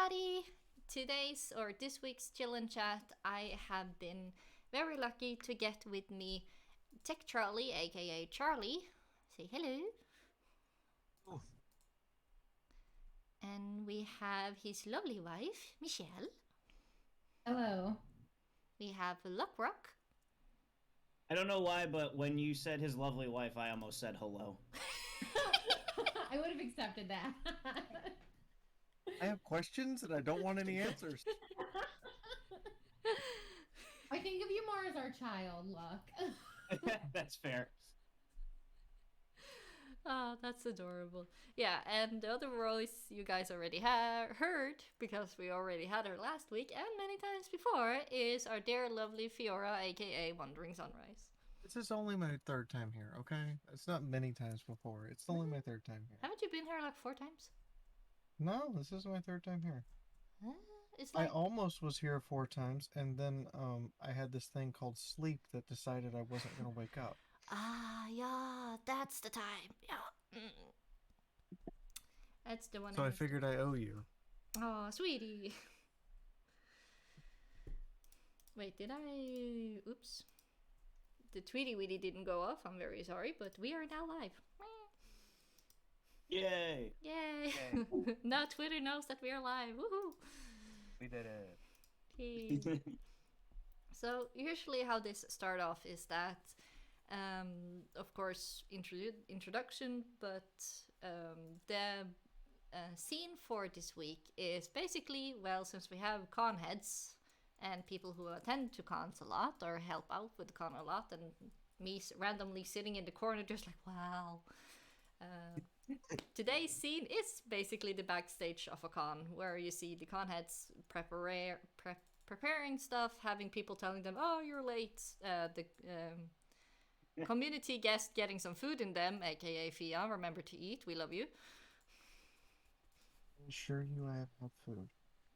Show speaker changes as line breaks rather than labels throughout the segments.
everybody! Today's or this week's Chill and Chat, I have been very lucky to get with me Tech Charlie, aka Charlie. Say hello.
Oh,
And we have his lovely wife, Michelle.
Hello.
We have Luckrock.
I don't know why, but when you said his lovely wife, I almost said hello.
I would have accepted that.
I have questions and I don't want any answers.
I think of you more as our child, Luck.
That's fair.
Oh, that's adorable. Yeah, and the other voice you guys already heard, because we already had her last week and many times before, is our dear lovely Fiaura, aka Wandering Sunrise.
This is only my third time here, okay? It's not many times before. It's only my third time here.
Haven't you been here like 4 times?
No, this is my third time here.
It's
I
like
almost was here 4 times, and then I had this thing called sleep that decided I wasn't gonna wake up.
yeah, that's the time. Yeah. That's the one.
So I figured I owe you.
Oh, sweetie. Wait, did I? Oops. The Tweety Weedy didn't go off. I'm very sorry, but we are now live.
Yay!
Yay! Now Twitter knows that we are live. Woohoo!
We did it.
Yay. So usually how this start off is that, of course, introduction, but the scene for this week is basically, well, since we have con heads and people who attend to cons a lot or help out with the con a lot, and me randomly sitting in the corner just like, wow. Today's scene is basically the backstage of a con, where you see the con heads preparing stuff, having people telling them, "Oh, you're late." The community guest getting some food in them, aka Fia. Remember to eat. We love you.
Sure, you have food.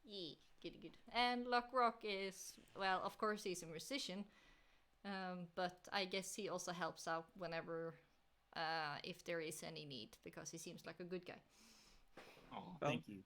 Yeah, good. And Luckrock is, well, of course he's a musician, but I guess he also helps out whenever, if there is any need, because he seems like a good guy.
Oh, thank you.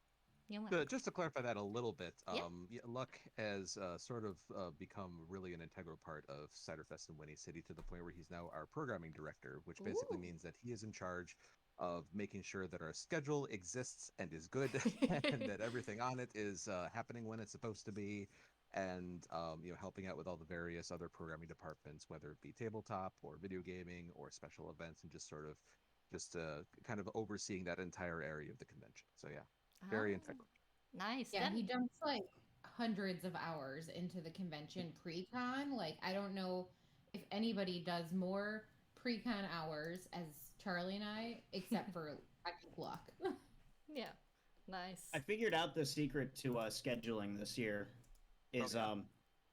Just to clarify that a little bit,
Yeah.
Luck has sort of become really an integral part of Ciderfest in Winnie City, to the point where he's now our programming director, which basically
Ooh.
means that he is in charge of making sure that our schedule exists and is good, and that everything on it is happening when it's supposed to be, and helping out with all the various other programming departments, whether it be tabletop or video gaming or special events, and just sort of kind of overseeing that entire area of the convention. So yeah. Very
Ah,
integral.
nice.
Yeah, he
Then
dumps like hundreds of hours into the convention pre-con. Like, I don't know if anybody does more pre-con hours as Charlie and I, except for I think Luck.
yeah, nice.
I figured out the secret to scheduling this year is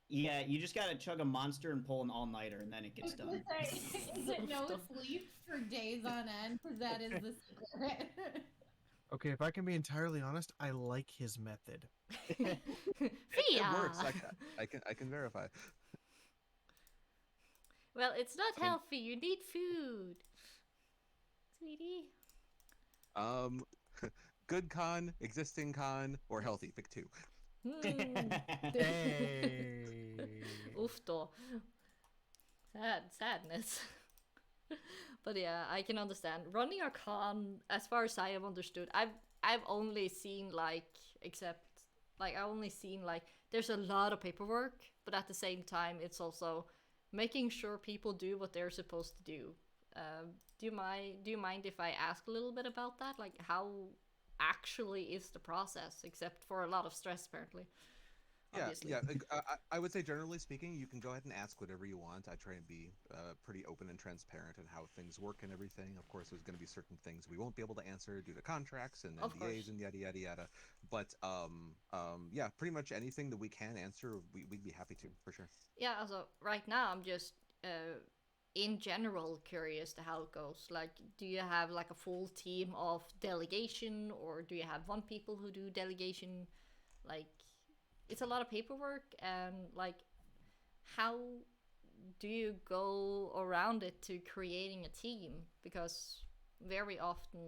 yeah, you just gotta chug a monster and pull an all-nighter, and then it gets done.
Is it no sleep for days on end? Because that is the secret.
Okay, if I can be entirely honest, I like his method.
Fia.
It works. I can verify.
Well, it's not healthy. You need food, sweetie.
Good con, existing con, or healthy. Pick two.
Hey.
Oof då. Sadness. But yeah, I can understand. Running a con, as far as I have understood, I've only seen like there's a lot of paperwork, but at the same time it's also making sure people do what they're supposed to do. Do you mind if I ask a little bit about that? Like, how actually is the process, except for a lot of stress apparently? Obviously.
Yeah. I would say, generally speaking, you can go ahead and ask whatever you want. I try and be pretty open and transparent in how things work and everything. Of course, there's going to be certain things we won't be able to answer due to contracts and
Of course.
NDAs and yada yada yada. But yeah, pretty much anything that we can answer, we'd be happy to, for sure.
Yeah, also right now I'm just in general curious to how it goes. Like, do you have like a full team of delegation, or do you have one people who do delegation? Like, it's a lot of paperwork, and like, how do you go around it to creating a team? Because very often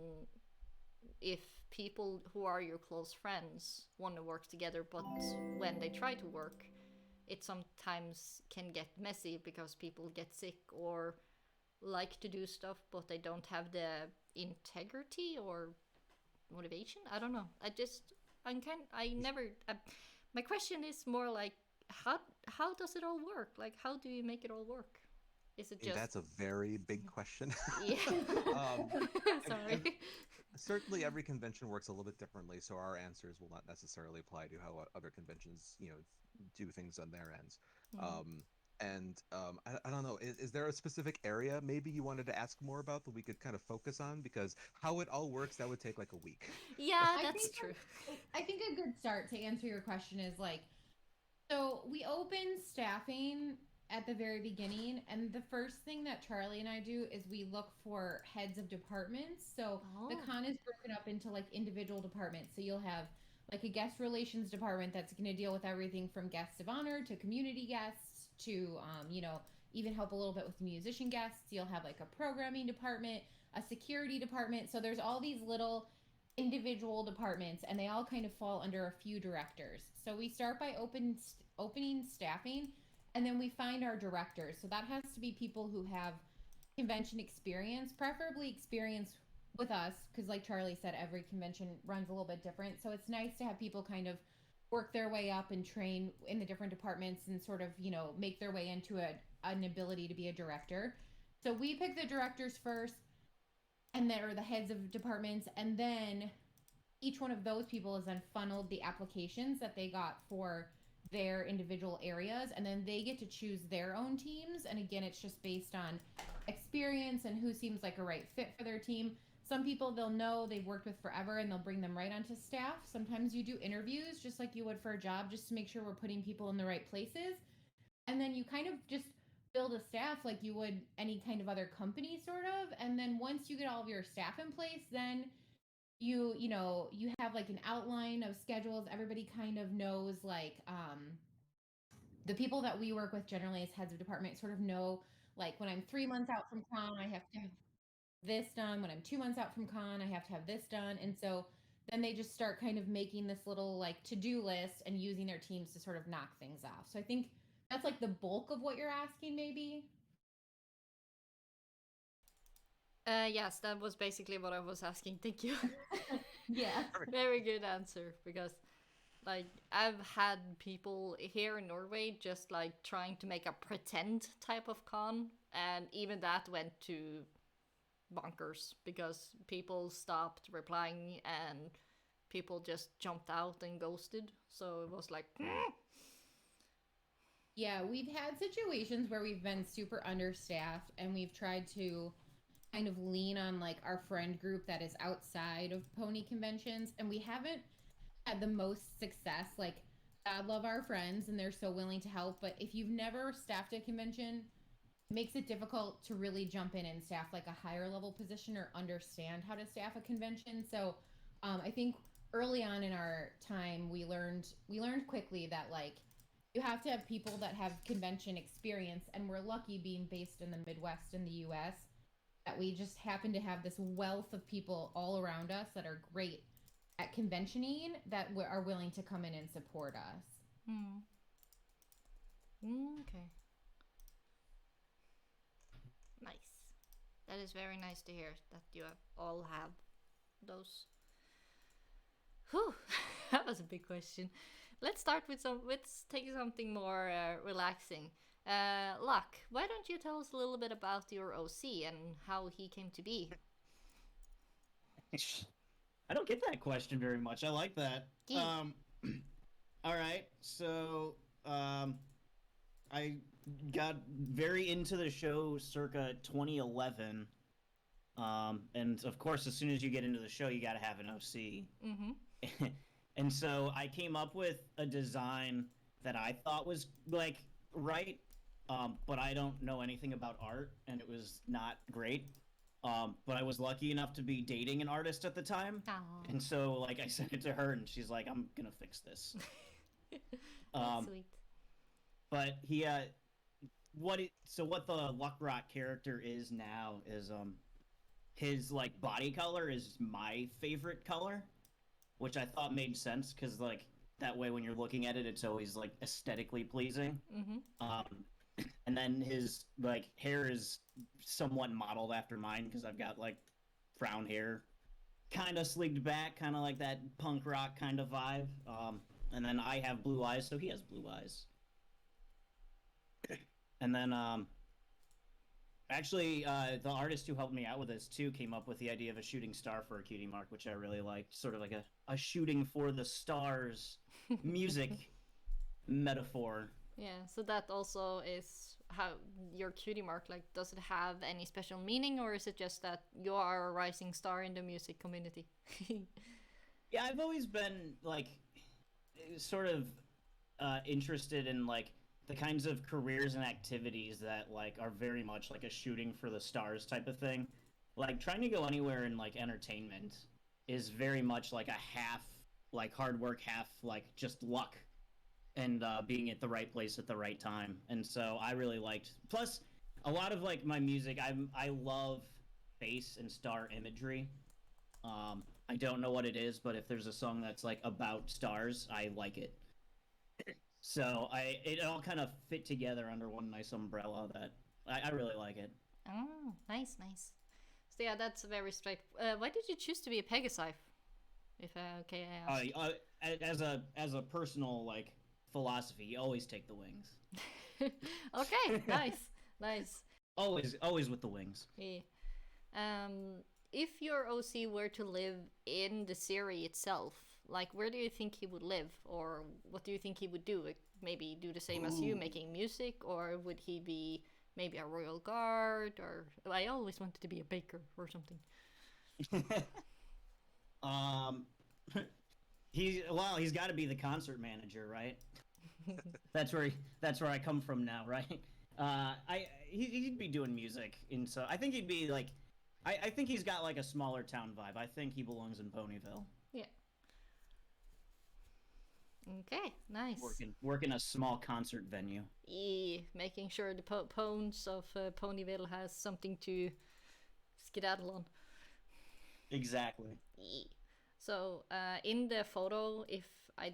if people who are your close friends want to work together, but when they try to work, it sometimes can get messy because people get sick or like to do stuff, but they don't have the integrity or motivation. I don't know. I never. My question is more like, how does it all work? Like, how do you make it all work? Is it just?
That's a very big question.
Yeah.
um,
Sorry.
Certainly every convention works a little bit differently, so our answers will not necessarily apply to how other conventions, do things on their ends. I don't know, is there a specific area maybe you wanted to ask more about that we could kind of focus on? Because how it all works, that would take like a week.
Yeah,
I
that's
think
true.
I think a good start to answer your question is like, so we open staffing at the very beginning, and the first thing that Charlie and I do is we look for heads of departments. So the
Oh.
con is broken up into like individual departments. So you'll have like a guest relations department that's going to deal with everything from guests of honor to community guests to, even help a little bit with musician guests. You'll have like a programming department, a security department. So there's all these little individual departments, and they all kind of fall under a few directors. So we start by opening staffing, and then we find our directors. So that has to be people who have convention experience, preferably experience with us, because like Charlie said, every convention runs a little bit different. So it's nice to have people kind of work their way up and train in the different departments and sort of, make their way into an ability to be a director. So we pick the directors first, and then, or the heads of departments, and then each one of those people is then funneled the applications that they got for their individual areas, and then they get to choose their own teams. And again, it's just based on experience and who seems like a right fit for their team. Some people they'll know they've worked with forever and they'll bring them right onto staff. Sometimes you do interviews just like you would for a job, just to make sure we're putting people in the right places. And then you kind of just build a staff like you would any kind of other company, sort of. And then once you get all of your staff in place, then you have like an outline of schedules. Everybody kind of knows, like, the people that we work with generally as heads of department sort of know, like, when I'm 3 months out from con, I have to have this done. When I'm 2 months out from con, I have to have this done. And so then they just start kind of making this little like to-do list and using their teams to sort of knock things off. So I think that's like the bulk of what you're asking, maybe.
Yes, that was basically what I was asking. Thank you.
Yeah.
Very good answer, because like I've had people here in Norway just like trying to make a pretend type of con, and even that went to bonkers because people stopped replying and people just jumped out and ghosted. So it was like
Yeah, we've had situations where we've been super understaffed and we've tried to kind of lean on like our friend group that is outside of pony conventions, and we haven't had the most success. Like, God love our friends and they're so willing to help, but if you've never staffed a convention, it makes it difficult to really jump in and staff like a higher level position or understand how to staff a convention. So I think early on in our time we learned quickly that like you have to have people that have convention experience, and we're lucky being based in the Midwest in the US that we just happen to have this wealth of people all around us that are great at conventioning that are willing to come in and support us.
Okay. Nice. That is very nice to hear that you all have those. Whew, that was a big question. Let's start with let's take something more relaxing. Luck, why don't you tell us a little bit about your OC and how he came to be?
I don't get that question very much. I like that.
Yeah.
All right. So, I got very into the show circa 2011. And of course, as soon as you get into the show, you got to have an OC.
Mm-hmm.
And so I came up with a design that I thought was like right, but I don't know anything about art, and it was not great. But I was lucky enough to be dating an artist at the time,
Aww.
and so like I sent it to her, and she's like, "I'm gonna fix this."
That's sweet.
But what the Luckrock character is now is his like body color is my favorite color, which I thought made sense because like that way when you're looking at it, it's always like aesthetically pleasing.
Mm-hmm.
And then his like hair is somewhat modeled after mine because I've got like brown hair, kind of sleeked back, kind of like that punk rock kind of vibe. And then I have blue eyes, so he has blue eyes. And then actually, the artist who helped me out with this too came up with the idea of a shooting star for a cutie mark, which I really liked. Sort of like a shooting for the stars music metaphor.
Yeah, so that also is how your cutie mark, like, does it have any special meaning, or is it just that you are a rising star in the music community?
Yeah, I've always been like sort of interested in like the kinds of careers and activities that like are very much like a shooting for the stars type of thing. Like trying to go anywhere in like entertainment is very much like a half like hard work, half like just luck and being at the right place at the right time. And so I really liked. Plus, a lot of like my music, I love bass and star imagery. I don't know what it is, but if there's a song that's like about stars, I like it. So it all kind of fit together under one nice umbrella that I really like it.
Oh, nice, nice. So yeah, that's very straight. Why did you choose to be a Pegasi? If okay, I ask.
As a personal like philosophy, you always take the wings.
Okay, nice, nice.
Always with the wings.
Yeah. If your OC were to live in the series itself, like where do you think he would live, or what do you think he would do? Like, maybe do the same as you, making music, or would he be maybe a royal guard? Or I always wanted to be a baker or something.
He's got to be the concert manager, right? that's where I come from now, right? He'd be doing music, and so I think he'd be like, I think he's got like a smaller town vibe. I think he belongs in Ponyville.
Yeah. Okay, nice.
Working a small concert venue.
Yeah, making sure the pones of Ponyville has something to skedaddle on.
Exactly.
Yeah. So, in the photo, if I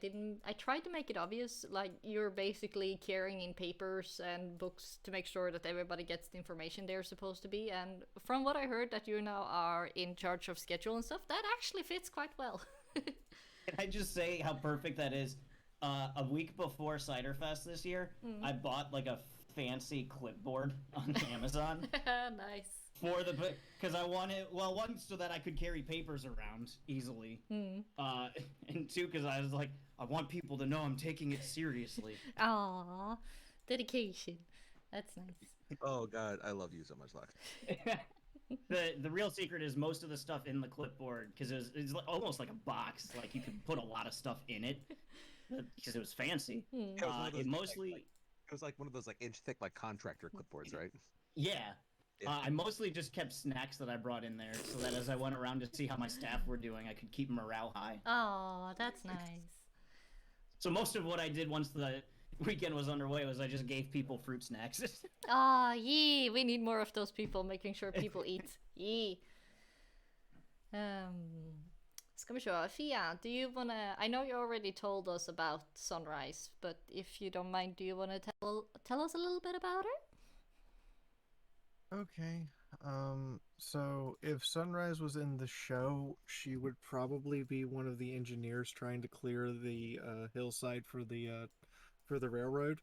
tried to make it obvious, like you're basically carrying in papers and books to make sure that everybody gets the information they're supposed to be. And from what I heard, that you now are in charge of schedule and stuff, that actually fits quite well.
Can I just say how perfect that is? A week before Ciderfest this year, I bought like a fancy clipboard on Amazon.
Nice.
Because I wanted, well, one, so that I could carry papers around easily, and two, because I was like, I want people to know I'm taking it seriously.
Aww, dedication. That's nice.
Oh God, I love you so much, Luck.
The real secret is most of the stuff in the clipboard, because it's like, almost like a box, like you could put a lot of stuff in it, because it was fancy.
It was like one of those like inch thick like contractor clipboards, right?
Yeah. I mostly just kept snacks that I brought in there, so that as I went around to see how my staff were doing, I could keep morale high.
Oh, that's nice.
So most of what I did once the weekend was underway was I just gave people fruit snacks.
Oh, yeah, we need more of those people, making sure people eat. Yeah. Ska vi se. Fia, do you wanna... I know you already told us about Sunrise, but if you don't mind, do you wanna tell us a little bit about it?
Okay. So if Sunrise was in the show, she would probably be one of the engineers trying to clear the hillside for the railroad.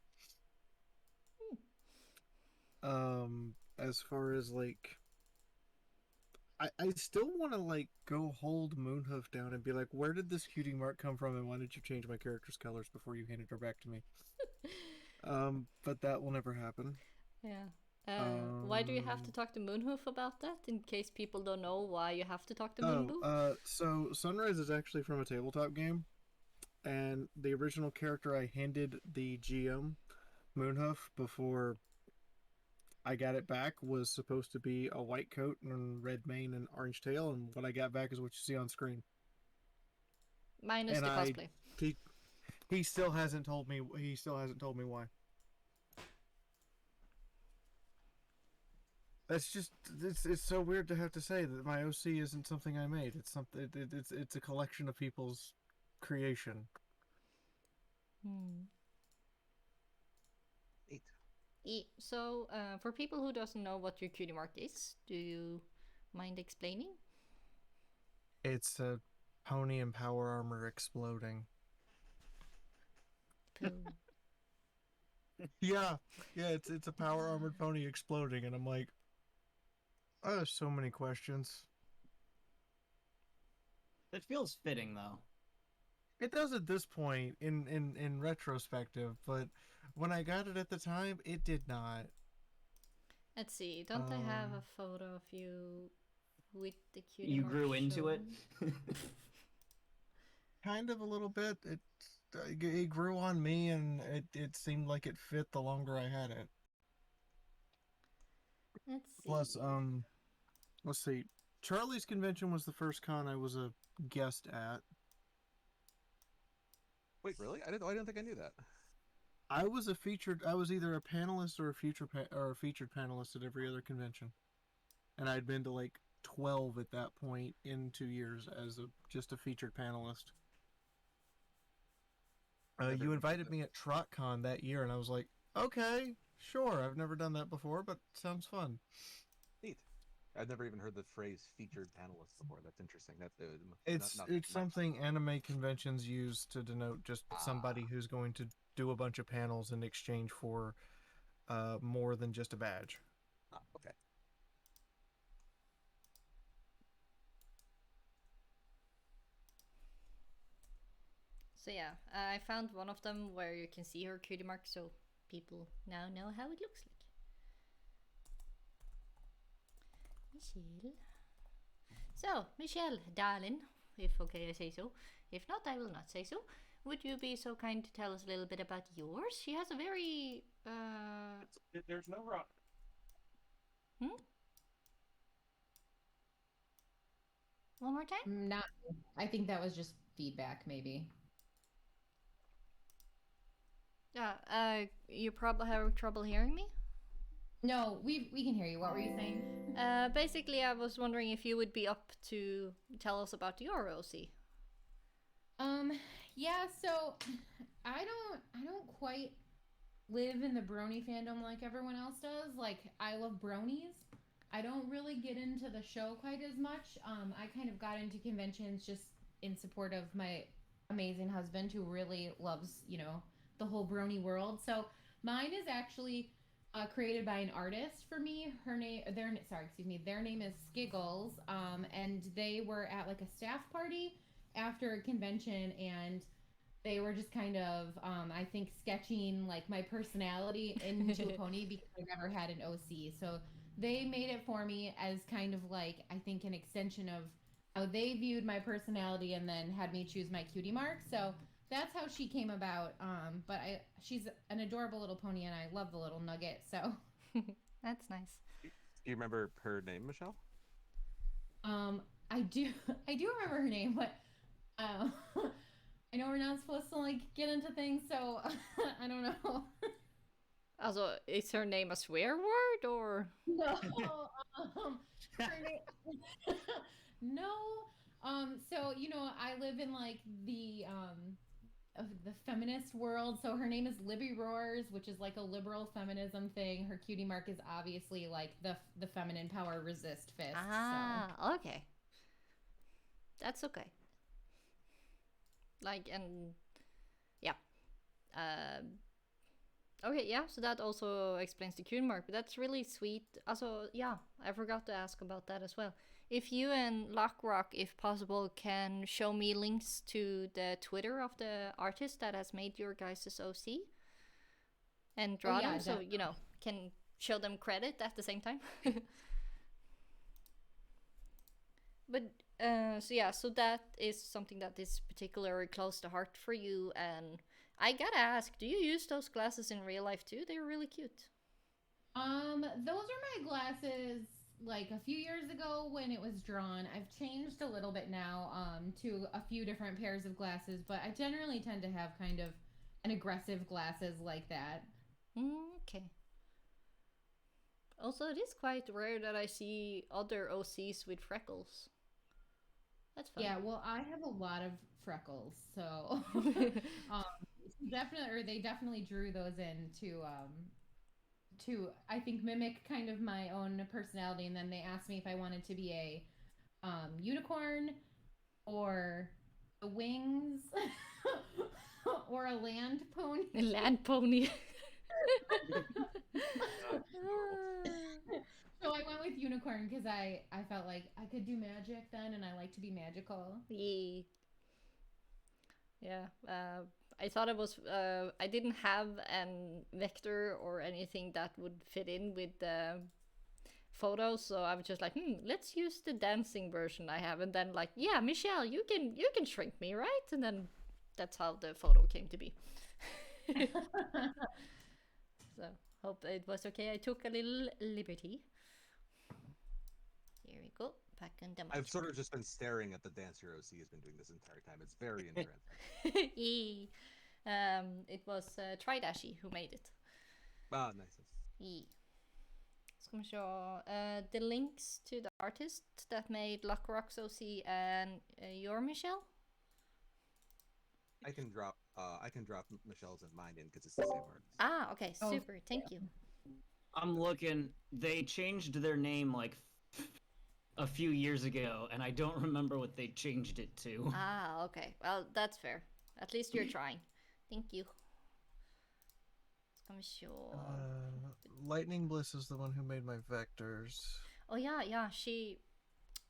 As far as like, I still want to like go hold Moonhoof down and be like, where did this cutie mark come from, and why did you change my character's colors before you handed her back to me? But that will never happen.
Yeah. Why do you have to talk to Moonhoof about that? In case people don't know why you have to talk to Moonhoof?
So Sunrise is actually from a tabletop game, and the original character I handed the GM, Moonhoof, before I got it back was supposed to be a white coat and red mane and orange tail, and what I got back is what you see on screen.
Minus the cosplay.
He still hasn't told me. He still hasn't told me why. It's just it's so weird to have to say that my OC isn't something I made. It's something it's a collection of people's creation.
Hmm.
Neat.
So, for people who doesn't know what your cutie mark is, do you mind explaining?
It's a pony in power armor exploding.
Pooh.
Yeah, yeah, it's a power armored pony exploding, and I'm like, I have so many questions.
It feels fitting though.
It does at this point in retrospective, but when I got it at the time, it did not.
Let's see. Don't I have a photo of you with the cutie
You
mark
grew into it.
shown?
Kind of a little bit. It grew on me, and it seemed like it fit the longer I had it.
Let's see.
Plus, let's see. Charlie's convention was the first con I was a guest at.
Wait, really? I didn't think I knew that.
I was a featured. I was either a panelist or a featured panelist at every other convention, and I'd been to like 12 at that point in 2 years as just a featured panelist. You invited me at TrotCon that year, and I was like, okay, sure. I've never done that before, but sounds fun.
Neat. I've never even heard the phrase "featured panelist" before. That's interesting.
It's something anime conventions use to denote just somebody who's going to do a bunch of panels in exchange for more than just a badge.
Okay.
So yeah, I found one of them where you can see her cutie mark, so people now know how it looks like. Michelle. So, Michelle, darling, if okay I say so. If not, I will not say so. Would you be so kind to tell us a little bit about yours? She has a very
There's no rock.
One more time?
Not. I think that was just feedback, maybe.
Yeah, you probably have trouble hearing me?
No, we can hear you. What were you saying?
Basically, I was wondering if you would be up to tell us about your OC.
Yeah. So, I don't quite live in the Brony fandom like everyone else does. Like, I love Bronies. I don't really get into the show quite as much. I kind of got into conventions just in support of my amazing husband who really loves, the whole Brony world. So mine is actually created by an artist for me. Their name is Skiggles. And they were at like a staff party after a convention, and they were just kind of, I think, sketching like my personality into a pony because I never had an OC. So they made it for me as kind of like, I think, an extension of how they viewed my personality and then had me choose my cutie mark. So that's how she came about. But she's an adorable little pony, and I love the little nugget. So
That's nice.
Do you remember her name, Michelle?
I do I do remember her name, but I know we're not supposed to like get into things, so I don't know.
Also, is her name a swear word or?
No, her name- no. So I live in like the of the feminist world. So her name is Libby Roars, which is like a liberal feminism thing. Her cutie mark is obviously like the feminine power resist fist.
Ah, okay. That's okay. Like, and yeah. Okay, yeah, so that also explains the cutie mark, but that's really sweet. Also, yeah, I forgot to ask about that as well. If you and Luckrock, if possible, can show me links to the Twitter of the artist that has made your guys' OC and draw them, so, can show them credit at the same time. But so that is something that is particularly close to heart for you. And I gotta ask, do you use those glasses in real life too? They're really cute.
Those are my glasses like a few years ago when it was drawn. I've changed a little bit now to a few different pairs of glasses, but I generally tend to have kind of an aggressive glasses like that.
Okay. Also, it is quite rare that I see other OCs with freckles. That's fun.
Yeah, well, I have a lot of freckles, so um, definitely, or they definitely drew those in to I think mimic kind of my own personality, and then they asked me if I wanted to be a unicorn or the wings or a land pony.
A land pony.
So I went with unicorn because I felt like I could do magic then, and I like to be magical.
Yee. Yeah. I thought it was. I didn't have an vector or anything that would fit in with the photos, so I was just like, let's use the dancing version I have, and then like, yeah, Michelle, you can shrink me, right? And then that's how the photo came to be. So hope it was okay. I took a little liberty. Here we go. Back on demo.
I've sort of just been staring at the dance your OC has been doing this entire time. It's very interesting.
Yee. It was Tridashi who made it.
Ah, nice.
Yee. Ska vi se. The links to the artist that made Luckrock's OC and your Michelle.
I can drop Michelle's and mine in because it's the same artist.
Ah, okay,
Oh,
super. Thank you.
I'm looking. They changed their name like a few years ago, and I don't remember what they changed it to.
Ah, okay. Well, that's fair. At least you're trying. Thank you. Ska vi se.
Lightning Bliss is the one who made my vectors.
Oh yeah. She.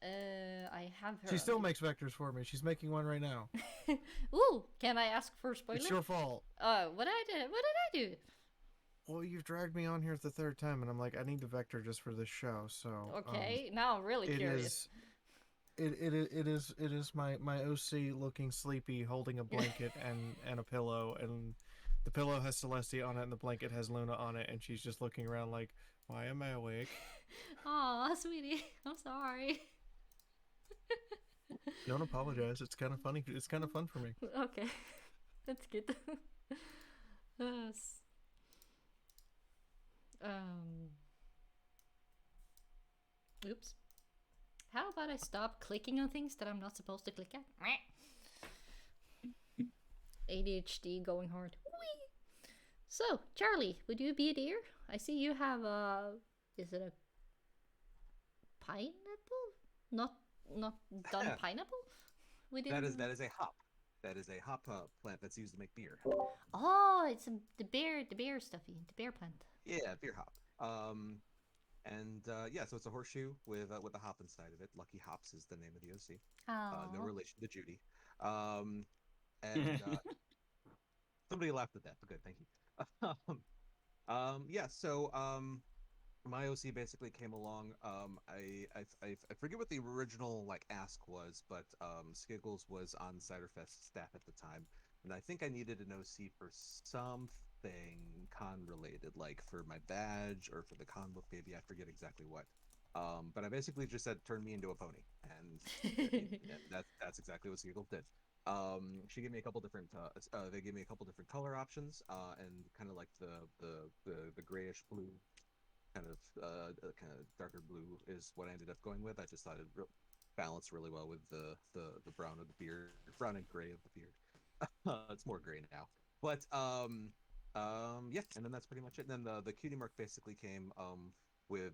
I have her.
She still makes vectors for me. She's making one right now.
Ooh, can I ask for a spoiler?
It's your fault.
What did I do?
Well, you've dragged me on here the third time, and I'm like, I need the vector just for this show. So
Okay, now I'm really
it
curious.
it is my OC looking sleepy, holding a blanket and a pillow, and the pillow has Celestia on it, and the blanket has Luna on it, and she's just looking around like, why am I awake?
Aw, sweetie, I'm sorry.
Don't apologize. It's kind of funny. It's kind of fun for me.
Okay, that's good. Yes. Oops. How about I stop clicking on things that I'm not supposed to click at? ADHD going hard. Whee! So, Charlie, would you be a deer? I see you have a. Is it a pineapple? Not done pineapple?
That is a hop. That is a hop plant that's used to make beer.
Oh, it's the bear stuffy, the bear plant.
Yeah, beer hop. Yeah, so it's a horseshoe with a hop inside of it. Lucky Hops is the name of the OC.
Oh.
No relation to Judy. And somebody laughed at that, but good, thank you. Yeah, so my OC basically came along. I forget what the original like ask was, but Skiggles was on Ciderfest staff at the time, and I think I needed an OC for something con related, like for my badge or for the con book, maybe I forget exactly what. But I basically just said turn me into a pony, and that's exactly what Skiggles did. She gave me a couple different. They gave me a couple different color options, and kind of like the grayish blue, kind of darker blue is what I ended up going with. I just thought it balanced really well with the brown of the beard, brown and gray of the beard. It's more gray now, but yeah, and then that's pretty much it. And then the cutie mark basically came with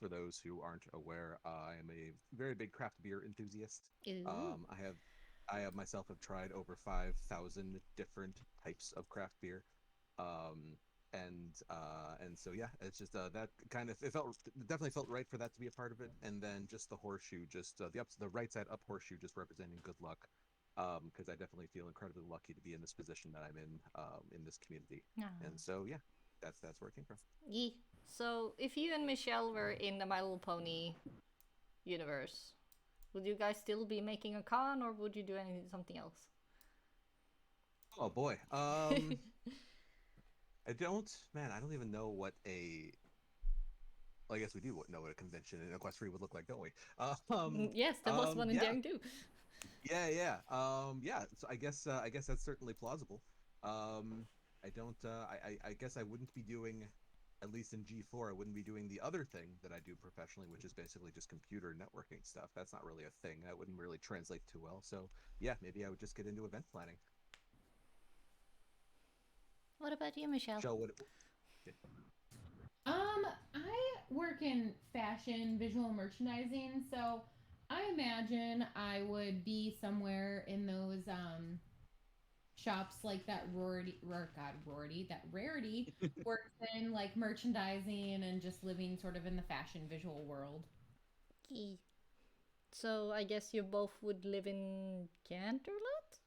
for those who aren't aware, I am a very big craft beer enthusiast.
Ooh.
I have myself have tried over 5,000 different types of craft beer. And so yeah, it's just that kind of it definitely felt right for that to be a part of it. And then just the horseshoe, just the right side up horseshoe, just representing good luck. Because I definitely feel incredibly lucky to be in this position that I'm in this community. And so yeah, that's where it came from.
Yeah. So if you and Michelle were in the My Little Pony universe, would you guys still be making a con, or would you do something else?
Oh boy. I don't even know what a. Well, I guess we do know what a convention in Equestria would look like, don't we?
Yes, there was one in Daring too.
Yeah. Yeah. So I guess that's certainly plausible. I don't. I guess I wouldn't be doing at least in G4, I wouldn't be doing the other thing that I do professionally, which is basically just computer networking stuff. That's not really a thing. That wouldn't really translate too well. So yeah, maybe I would just get into event planning.
What about you, Michelle?
Michelle, what?
I work in fashion, visual merchandising, so I imagine I would be somewhere in those shops like that Rarity works in, like merchandising and just living sort of in the fashion visual world.
Key. So I guess you both would live in Canterlot?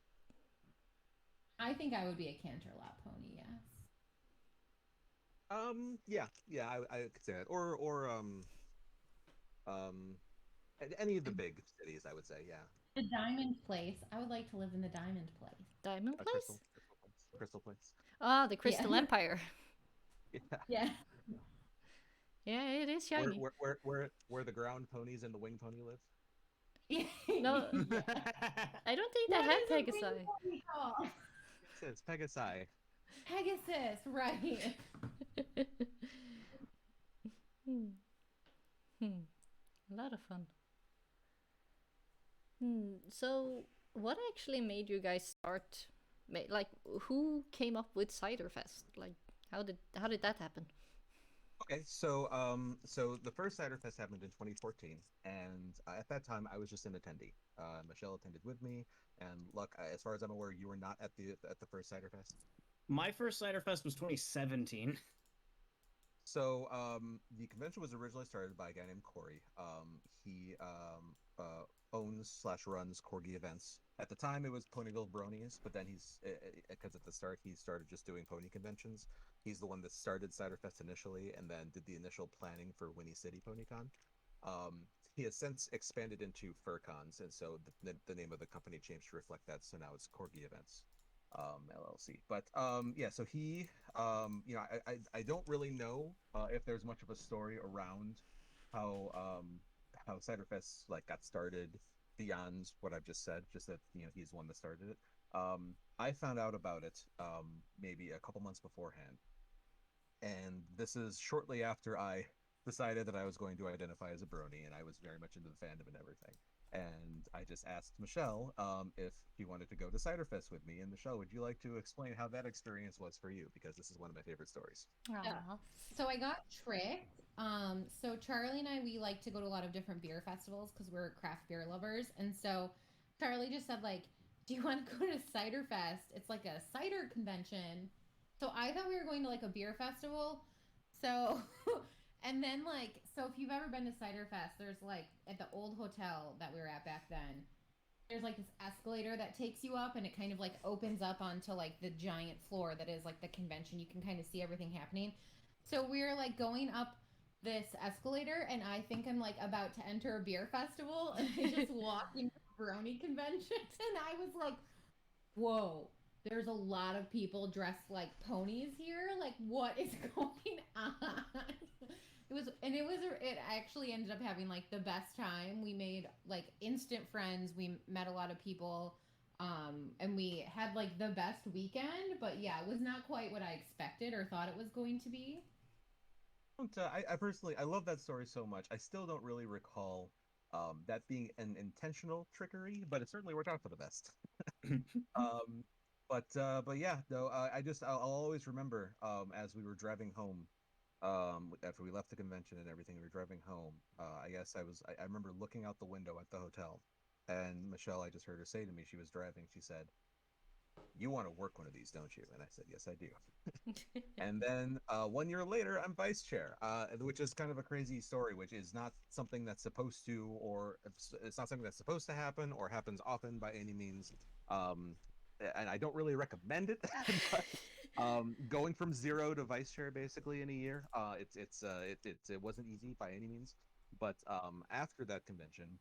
I think I would be a Canterlot pony, yes.
Yeah, I could say that, or um, any of the big cities, I would say, yeah.
The Diamond Place. I would like to live in the Diamond Place.
Diamond
A
Place?
crystal place.
Ah, the
Yeah.
Crystal Empire.
Yeah.
Yeah.
Yeah, it is
Where,
shiny.
where the ground ponies and the wing pony live?
No,
Yeah.
I don't think they
What
had
is a wing
Pegasi.
pony called?
It's Pegasi.
Pegasus, right.
Hmm. Hmm. A lot of fun. So, what actually made you guys start? Like, who came up with Ciderfest? Like, how did that happen?
Okay, so the first Cider Fest happened in 2014, and at that time I was just an attendee. Michelle attended with me, and Luck, as far as I'm aware, you were not at the first Cider Fest.
My first Cider Fest was 2017.
So the convention was originally started by a guy named Corey. He owns slash runs Corgi events. At the time, it was Ponyville Bronies, but then because at the start he started just doing pony conventions. He's the one that started Ciderfest initially, and then did the initial planning for Winnie City PonyCon. He has since expanded into FurCons, and so the name of the company changed to reflect that. So now it's Corgi Events. LLC. But yeah, so he, I don't really know if there's much of a story around how how Ciderfest like got started beyond what I've just said. Just that he's the one that started it. I found out about it maybe a couple months beforehand, and this is shortly after I decided that I was going to identify as a brony, and I was very much into the fandom and everything. And I just asked Michelle if she wanted to go to Ciderfest with me. And Michelle, would you like to explain how that experience was for you? Because this is one of my favorite stories.
Yeah.
Aw.
So I got tricked. So Charlie and I, we like to go to a lot of different beer festivals because we're craft beer lovers. And so Charlie just said, like, do you want to go to Cider Fest? It's like a cider convention. So I thought we were going to like a beer festival. So, and then like, so if you've ever been to Cider Fest, there's like at the old hotel that we were at back then, there's like this escalator that takes you up and it kind of like opens up onto like the giant floor that is like the convention. You can kind of see everything happening. So we're like going up this escalator and I think I'm like about to enter a beer festival and I just walk into a brony convention and I was like, whoa, there's a lot of people dressed like ponies here. Like, what is going on? It actually ended up having like the best time. We made like instant friends. We met a lot of people. And we had like the best weekend, but yeah, it was not quite what I expected or thought it was going to be.
I personally, I love that story so much. I still don't really recall that being an intentional trickery, but it certainly worked out for the best. um, but yeah, no, I'll always remember as we were driving home after we left the convention and everything, we were driving home. I guess I remember looking out the window at the hotel, and Michelle, I just heard her say to me, she was driving, she said, "You want to work one of these, don't you?" And I said, "Yes, I do." And then 1 year later, I'm vice chair, which is kind of a crazy story, which is not something that's supposed to, or it's not something that's supposed to happen or happens often by any means. Um, and I don't really recommend it. But going from zero to vice chair basically in a year, it wasn't easy by any means. But after that convention,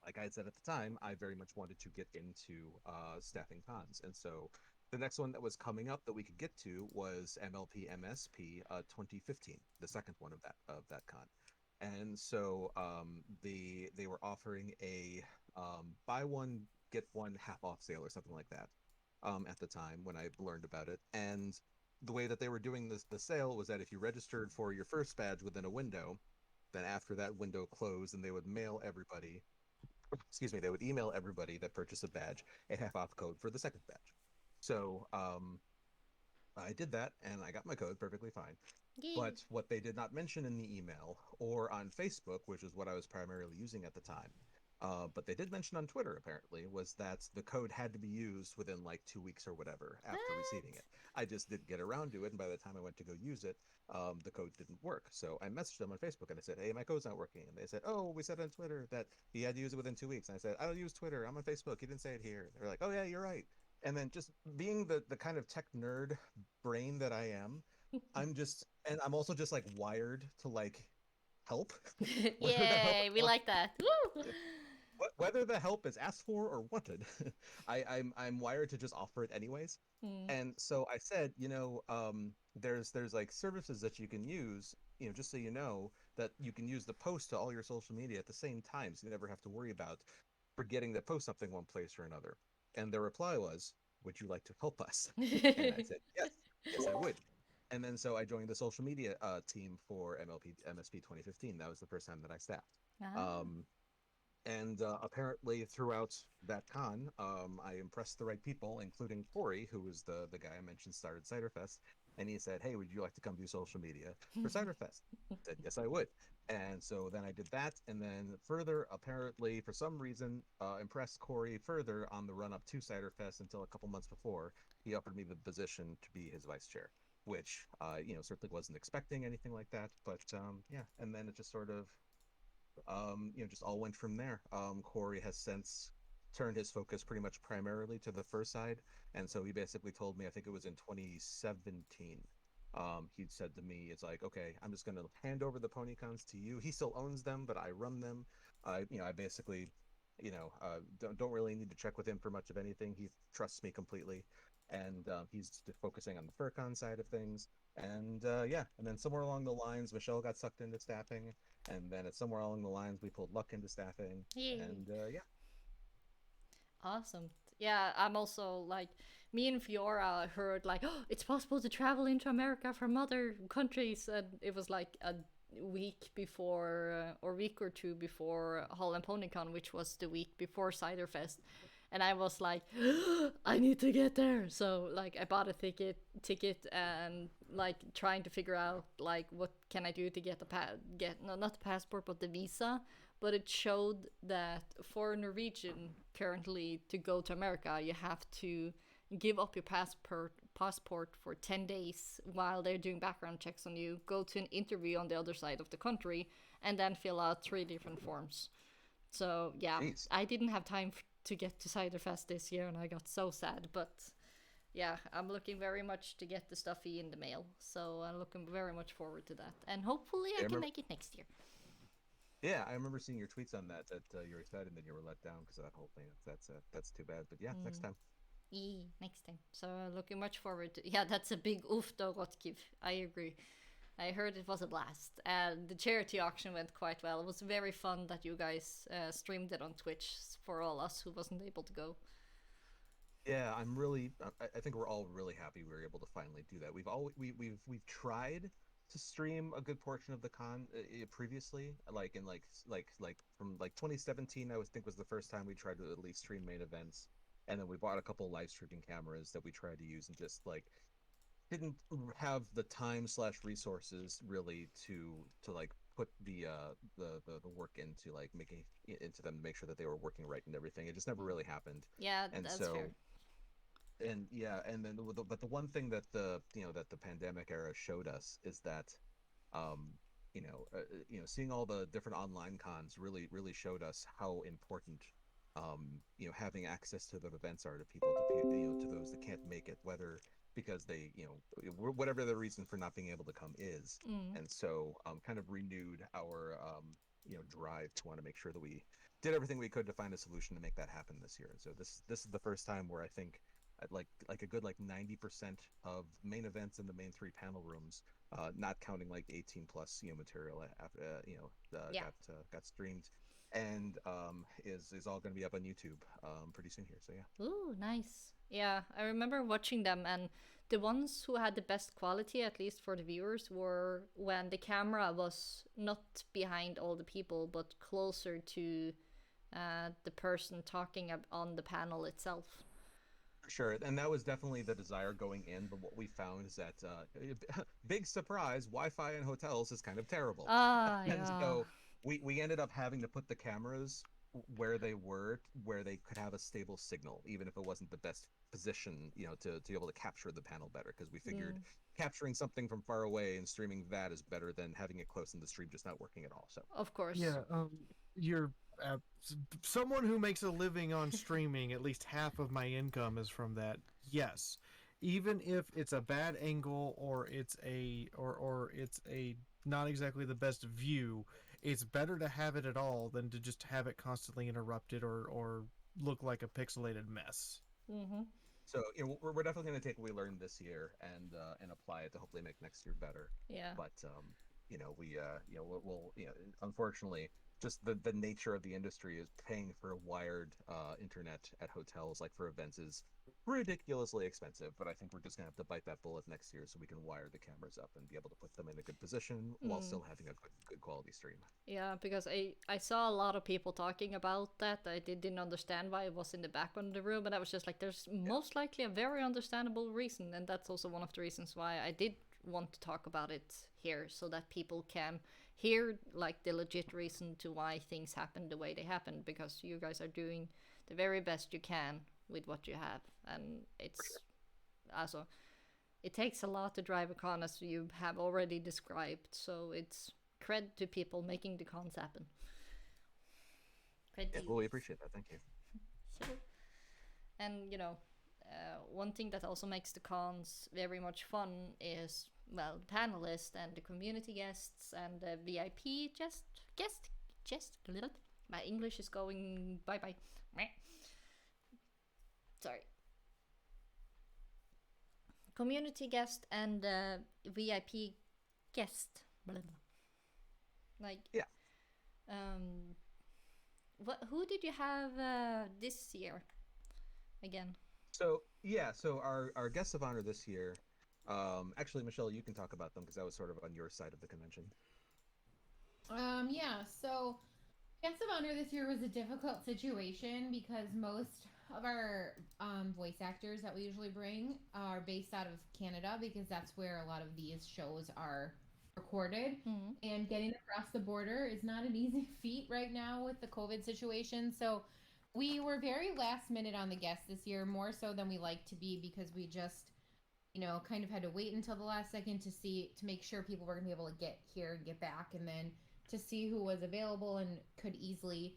like I had said at the time, I very much wanted to get into staffing cons, and so the next one that was coming up that we could get to was MLP MSP 2015, the second one of that con, and so they were offering a buy one get one half off sale or something like that at the time when I learned about it, and the way that they were doing the sale was that if you registered for your first badge within a window, then after that window closed, and they would mail everybody, excuse me, they would email everybody that purchased a badge a half off code for the second badge. So I did that, and I got my code perfectly fine.
Yay.
But what they did not mention in the email or on Facebook, which is what I was primarily using at the time, but they did mention on Twitter apparently, was that the code had to be used within like 2 weeks or whatever after receiving
What?
it. I just didn't get around to it, and by the time I went to go use it, the code didn't work. So I messaged them on Facebook and I said, "Hey, my code's not working." And they said, "Oh, we said on Twitter that you had to use it within 2 weeks." And I said, "I don't use Twitter. I'm on Facebook. You didn't say it here." They're like, "Oh yeah, you're right." And then just being the kind of tech nerd brain that I am, and I'm also just like wired to like help, whether the help
Yay, we like that. Woo!
whether the help is asked for or wanted. I'm wired to just offer it anyways.
Hmm.
And so I said, there's like services that you can use, just so you know, that you can use the post to all your social media at the same time, so you never have to worry about forgetting to post something one place or another. And their reply was, "Would you like to help us?" And I said, "Yes, yes, I would." And then so I joined the social media team for MSP 2015. That was the first time that I staffed.
Ah.
Um, and apparently throughout that con, I impressed the right people, including Corey, who was the guy I mentioned started Ciderfest. And he said, "Hey, would you like to come do social media for Ciderfest?" I said, "Yes, I would." And so then I did that, and then further, apparently for some reason, impressed Corey further on the run up to Ciderfest until a couple months before he offered me the position to be his vice chair, which certainly wasn't expecting anything like that. But yeah, and then it just sort of just all went from there. Corey has since turned his focus pretty much primarily to the first side, and so he basically told me, I think it was in 2017. He said to me, "It's like, okay, I'm just going to hand over the PonyCons to you." He still owns them, but I run them. I basically, don't really need to check with him for much of anything. He trusts me completely, and he's just focusing on the FurCon side of things. And yeah, and then somewhere along the lines, Michelle got sucked into staffing, and then at somewhere along the lines we pulled Luck into staffing,
Yay.
and yeah.
Awesome. Yeah, I'm also like me and Fiora heard like, oh, it's possible to travel into America from other countries, and it was like a week before or week or two before Hall and PonyCon, which was the week before Ciderfest, and I was like, I need to get there. So like I bought a ticket, and like trying to figure out like what can I do to get the get no, not the passport but the visa. But it showed that for Norwegian currently to go to America, you have to give up your passport for 10 days while they're doing background checks on you, go to an interview on the other side of the country, and then fill out 3 different forms. So yeah,
Jeez.
I didn't have time to get to Ciderfest this year, and I got so sad. But yeah, I'm looking very much to get the stuffy in the mail. So I'm looking very much forward to that, and hopefully
I
I can
remember,
make it next year.
yeah, I remember seeing your tweets on that you were excited and then you were let down because of that whole thing. That's too bad, but yeah, next
Mm.
time.
Next time. So looking much forward to. Yeah, that's a big oof though, Rotkiv. I agree. I heard it was a blast. And the charity auction went quite well. It was very fun that you guys streamed it on Twitch for all us who wasn't able to go.
Yeah, I'm really. I think we're all really happy we were able to finally do that. We've tried to stream a good portion of the con previously, like in like from like 2017. I was think was the first time we tried to at least stream main events, and then we bought a couple live streaming cameras that we tried to use, and just like didn't have the time slash resources really to like put the work into like making into them to make sure that they were working right and everything. It just never really happened,
Yeah,
and
that's fair.
so and yeah, and then but the one thing that the pandemic era showed us is that um seeing all the different online cons really showed us how important having access to the events are to people, to those that can't make it, whether because they whatever the reason for not being able to come is.
Mm.
And so kind of renewed our drive to want to make sure that we did everything we could to find a solution to make that happen this year. And so this is the first time where I think at like a good like 90% of main events in the main 3 panel rooms, not counting like 18 plus material after
Yeah.
got streamed, and is all going to be up on YouTube pretty soon here. So yeah.
Ooh, nice. Yeah, I remember watching them, and the ones who had the best quality, at least for the viewers, were when the camera was not behind all the people, but closer to the person talking on the panel itself.
For sure, and that was definitely the desire going in. But what we found is that, big surprise, Wi-Fi in hotels is kind of terrible.
Ah,
And
yeah.
so we ended up having to put the cameras where they were, where they could have a stable signal, even if it wasn't the best position, to be able to capture the panel better. Because we figured capturing something from far away and streaming that is better than having it close in the stream just not working at all. So
Of course.
Yeah, you're someone who makes a living on streaming. At least half of my income is from that. Yes, even if it's a bad angle or it's a not exactly the best view, it's better to have it at all than to just have it constantly interrupted or look like a pixelated mess.
Mm-hmm.
So we're definitely going to take what we learned this year and apply it to hopefully make next year better.
Yeah.
But we'll unfortunately, just the nature of the industry is paying for wired internet at hotels, like for events, is ridiculously expensive. But I think we're just gonna have to bite that bullet next year so we can wire the cameras up and be able to put them in a good position while still having a good quality stream.
Yeah, because I saw a lot of people talking about that. I didn't understand why it was in the background of the room, and I was just like, there's most likely a very understandable reason, and that's also one of the reasons why I did want to talk about it here, so that people can hear like the legit reason to why things happen the way they happen, because you guys are doing the very best you can with what you have, and it's also it takes a lot to drive a con, as you have already described, so it's cred to people making the cons happen. Cred to
Well, we appreciate that. Thank you.
Sure. And one thing that also makes the cons very much fun is, well, the panelists and the community guests and the VIP just a little. My English is going bye. Sorry. Community guest and VIP guest. Blah, blah. Like,
yeah.
Who did you have this year again?
So our guests of honor this year, actually, Michelle, you can talk about them because that was sort of on your side of the convention.
Yeah, so guest of honor this year was a difficult situation because most of our voice actors that we usually bring are based out of Canada, because that's where a lot of these shows are recorded. And getting across the border is not an easy feat right now with the COVID situation. So we were very last minute on the guests this year, more so than we like to be, because we just kind of had to wait until the last second to make sure people were gonna be able to get here and get back, and then to see who was available and could easily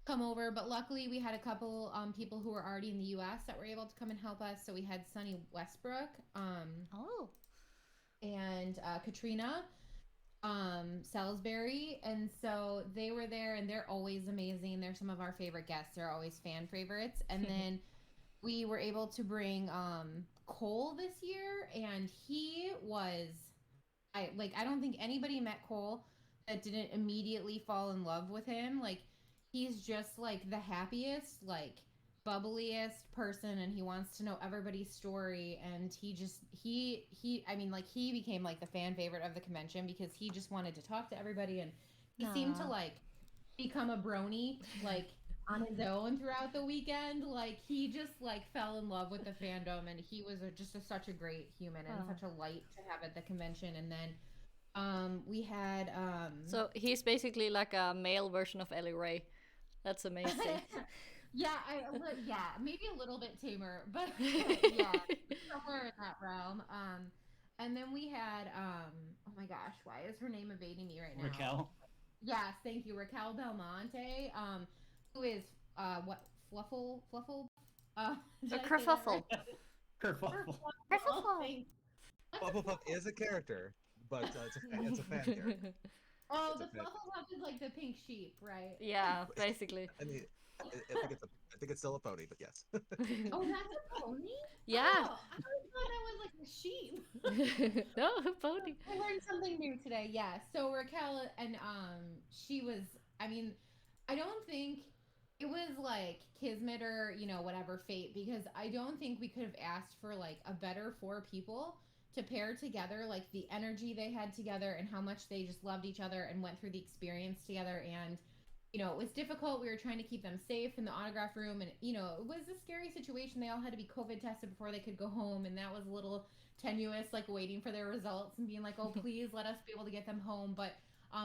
come over. But luckily we had a couple people who were already in the US that were able to come and help us. So we had Sunny Westbrook and Katrina Salisbury, and so they were there, and they're always amazing. They're some of our favorite guests. They're always fan favorites. And then we were able to bring Cole this year, and he was I don't think anybody met Cole that didn't immediately fall in love with him. Like, he's just like the happiest, like bubbliest person, and he wants to know everybody's story, and he became like the fan favorite of the convention because he just wanted to talk to everybody, and he seemed to like become a brony like on his own throughout the weekend. Like, he just like fell in love with the fandom, and he was such a great human and such a light to have at the convention. And then we had
so he's basically like a male version of Ellie Ray. That's amazing.
Yeah, maybe a little bit tamer, but yeah, somewhere in that realm. And then we had oh my gosh, why is her name evading me right now?
Raquel.
Yes, thank you, Raquel Belmonte, who is Fluffle,
A kerfuffle.
Kerfuffle.
Flufflepuff is a character, but it's a fan character.
Oh, the Flufflepuff is like the pink sheep, right?
Yeah, basically.
I mean, I think it's still a pony, but yes.
Oh, that's a pony?
Yeah.
Oh, I thought it was like a sheep.
No, a pony.
I learned something new today. Yeah. So Raquel, and she was, I mean, I don't think it was like kismet or whatever fate, because I don't think we could have asked for like a better four people to pair together, like the energy they had together and how much they just loved each other and went through the experience together. And it was difficult. We were trying to keep them safe in the autograph room, and it was a scary situation. They all had to be COVID tested before they could go home, and that was a little tenuous, like waiting for their results and being like, oh, please let us be able to get them home. But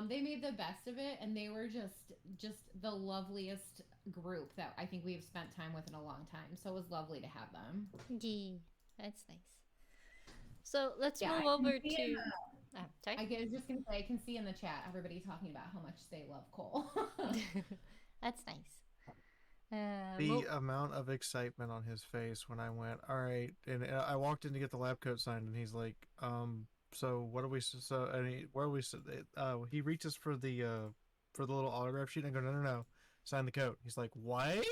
they made the best of it, and they were just the loveliest group that I think we've spent time with in a long time. So it was lovely to have them.
Yeah, that's nice. So let's
Yeah,
move
I can
over
see
to.
in
Sorry.
I was just gonna say, I can see in the chat everybody talking about how much they love Cole.
That's nice.
The amount of excitement on his face when I went, all right, and I walked in to get the lab coat signed, and he's like, so what are we? So, and where are we? He reaches for the little autograph sheet, and I go, no, no, no, sign the coat. He's like, what?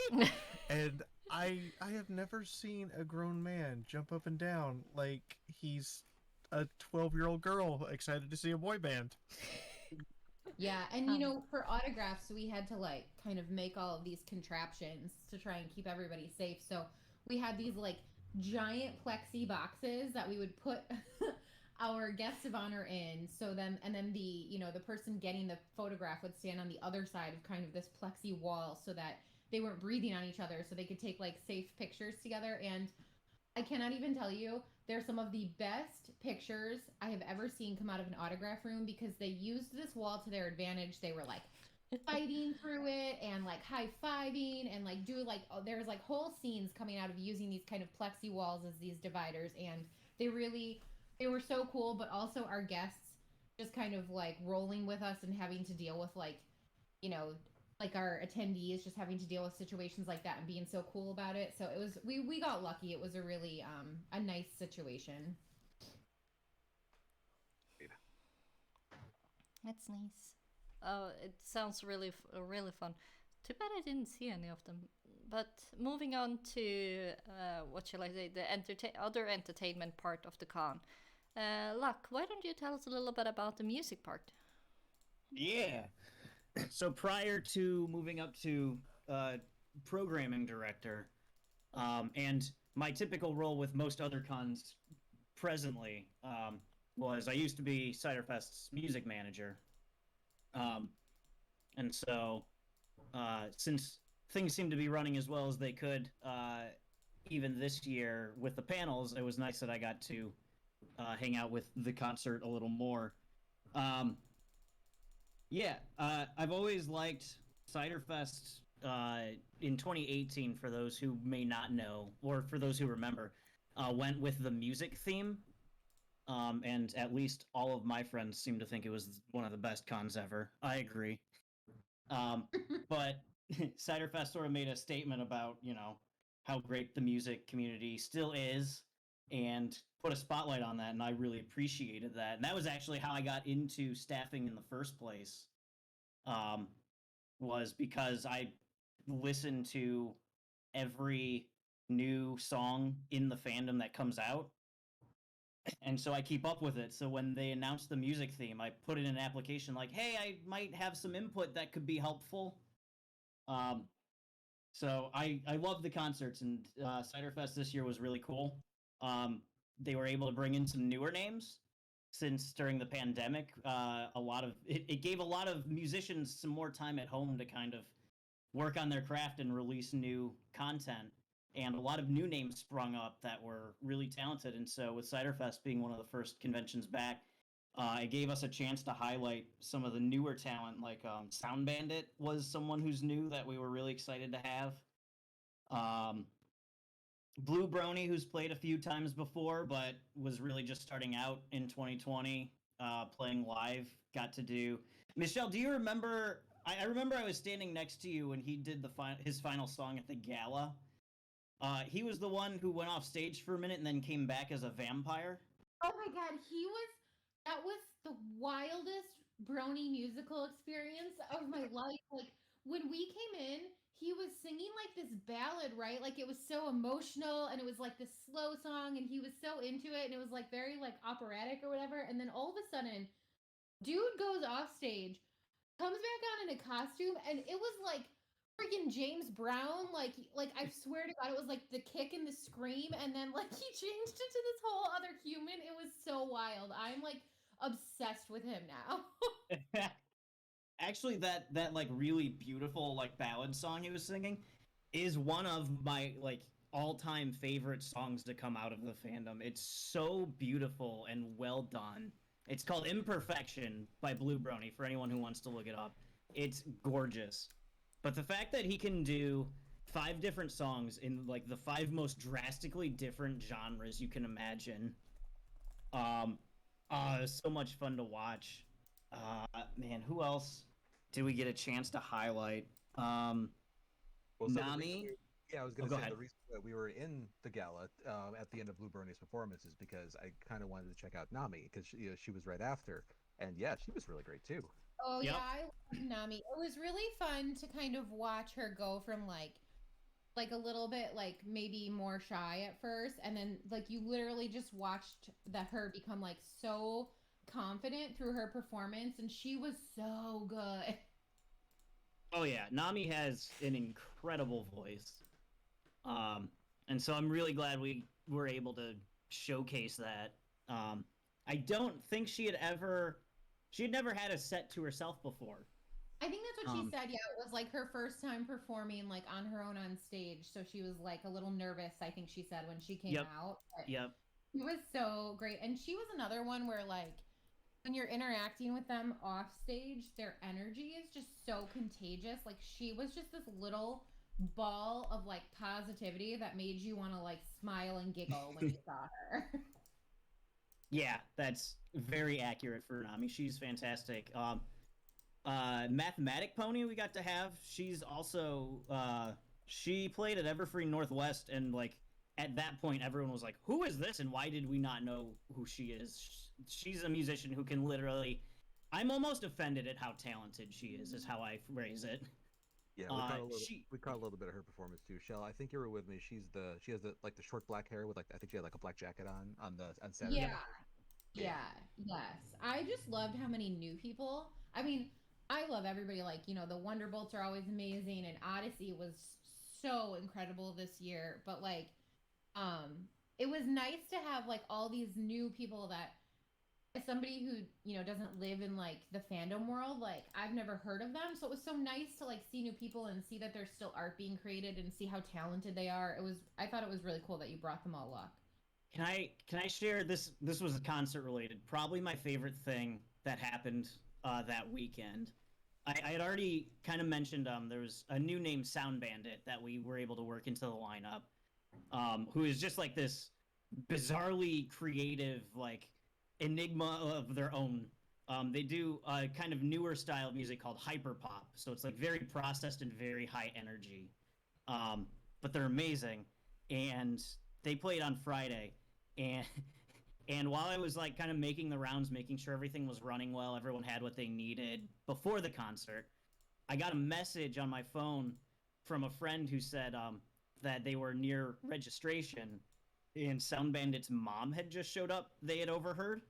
And I have never seen a grown man jump up and down like he's a 12-year-old girl excited to see a boy band.
Yeah, and for autographs, we had to like kind of make all of these contraptions to try and keep everybody safe. So we had these like giant plexi boxes that we would put our guests of honor in. So then, and then the person getting the photograph would stand on the other side of kind of this plexi wall so that they weren't breathing on each other, so they could take like safe pictures together. And I cannot even tell you, they're some of the best pictures I have ever seen come out of an autograph room, because they used this wall to their advantage. They were like fighting through it and like high-fiving and like there's like whole scenes coming out of using these kind of plexi walls as these dividers. And they were so cool. But also our guests just kind of like rolling with us and having to deal with you know like our attendees just having to deal with situations like that and being so cool about it. So it was we got lucky. It was a really a nice situation.
That's nice. Oh, it sounds really fun. Too bad I didn't see any of them. But moving on to what shall I say, the other entertainment part of the con. Luck, why don't you tell us a little bit about the music part?
Yeah. So prior to moving up to programming director, and my typical role with most other cons presently was I used to be Ciderfest's music manager. And so since things seem to be running as well as they could, even this year with the panels, it was nice that I got to hang out with the concert a little more. Yeah, I've always liked Ciderfest. In 2018, for those who may not know, or for those who remember, went with the music theme. And at least all of my friends seem to think it was one of the best cons ever. I agree. But Ciderfest sort of made a statement about, how great the music community still is and put a spotlight on that. And I really appreciated that. And that was actually how I got into staffing in the first place, was because I listened to every new song in the fandom that comes out, and so I keep up with it. So when they announced the music theme, I put in an application like, "Hey, I might have some input that could be helpful." Um, so I love the concerts, and Ciderfest this year was really cool. They were able to bring in some newer names, since during the pandemic, a lot of it gave a lot of musicians some more time at home to kind of work on their craft and release new content. And a lot of new names sprung up that were really talented. And so, with Ciderfest being one of the first conventions back, it gave us a chance to highlight some of the newer talent. Like Sound Bandit was someone who's new that we were really excited to have. Um, Blue Brony, who's played a few times before, but was really just starting out in 2020, playing live, got to do. Michelle, do you remember? I remember I was standing next to you when he did his final song at the gala. He was the one who went off stage for a minute and then came back as a vampire.
Oh my god, that was the wildest Brony musical experience of my life. Like when we came in, he was singing like this ballad, right? Like it was so emotional and it was like this slow song and he was so into it and it was like very like operatic or whatever. And then all of a sudden, dude goes off stage, comes back on in a costume, and it was like freaking James Brown, like I swear to God, it was like the kick and the scream, and then like he changed into this whole other human. It was so wild. I'm like obsessed with him now.
Actually, that like really beautiful like ballad song he was singing is one of my like all-time favorite songs to come out of the fandom. It's so beautiful and well done. It's called Imperfection by Blue Brony for anyone who wants to look it up. It's gorgeous. But the fact that he can do 5 different songs in like the 5 most drastically different genres you can imagine, it's so much fun to watch. Man, who else did we get a chance to highlight?
Well, so the reason
Nami.
yeah, I was
Oh,
going to
go
say
ahead.
the reason that we were in the gala at the end of Blue Bernie's performance is because I kind of wanted to check out Nami because she was right after, and yeah, she was really great too.
Oh
Yep.
yeah, I love Nami. It was really fun to kind of watch her go from like a little bit like maybe more shy at first, and then like you literally just watched her become like so confident through her performance, and she was so good.
Oh yeah, Nami has an incredible voice. Um, and so I'm really glad we were able to showcase that. I don't think she had never had a set to herself before.
I think that's what she
Um,
said. Yeah, it was like her first time performing like on her own on stage, so she was like a little nervous, I think she said when she came
yep,
out. But
yep.
it was so great. And she was another one where like when you're interacting with them off stage, their energy is just so contagious. Like she was just this little ball of like positivity that made you want to like smile and giggle when you saw her.
Yeah, that's very accurate for Nami. She's fantastic. Mathematic Pony we got to have. She's also she played at Everfree Northwest, and like at that point, everyone was like, "Who is this? And why did we not know who she is?" She's a musician who can literally. I'm almost offended at how talented she is how I phrase it.
Yeah,
She
we caught a little bit of her performance too. Shell, I think you were with me. She has the like the short black hair with like I think she had like a black jacket on Saturday.
Yeah.
Yeah.
Yeah, yes. I just loved how many new people. I mean, I love everybody. Like, the Wonderbolts are always amazing, and Odyssey was so incredible this year. But like, um, it was nice to have like all these new people that, as somebody who doesn't live in like the fandom world, like I've never heard of them. So it was so nice to like see new people and see that there's still art being created and see how talented they are. I thought it was really cool that you brought them all up.
can I share this? This was concert related. Probably my favorite thing that happened that weekend. I had already kind of mentioned there was a new name Sound Bandit that we were able to work into the lineup, who is just like this bizarrely creative like enigma of their own. They do a kind of newer style music called hyperpop, so it's like very processed and very high energy. But they're amazing, and they played on Friday, and and while I was like kind of making the rounds, making sure everything was running well, everyone had what they needed before the concert, I got a message on my phone from a friend who said that they were near registration, and Sound Bandit's mom had just showed up. They had overheard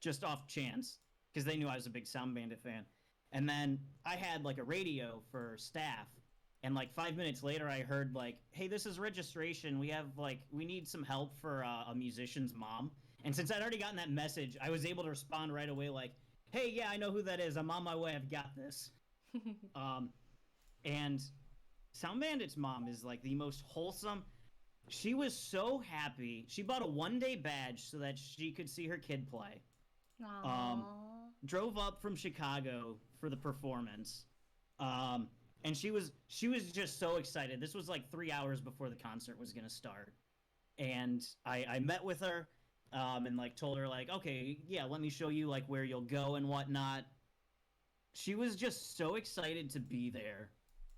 just off chance because they knew I was a big Sound Bandit fan. And then I had like a radio for staff, and like 5 minutes later, I heard like, "Hey, this is registration. We need some help for a musician's mom." And since I'd already gotten that message, I was able to respond right away, like, "Hey, yeah, I know who that is. I'm on my way. I've got this." Um, and Sound Bandit's mom is like the most wholesome. She was so happy. She bought a 1 day badge so that she could see her kid play.
Aww.
Um, Drove up from Chicago for the performance. Um, and she was just so excited. This was like 3 hours before the concert was gonna start, and I met with her, and like told her like, okay, yeah, let me show you like where you'll go and whatnot. She was just so excited to be there,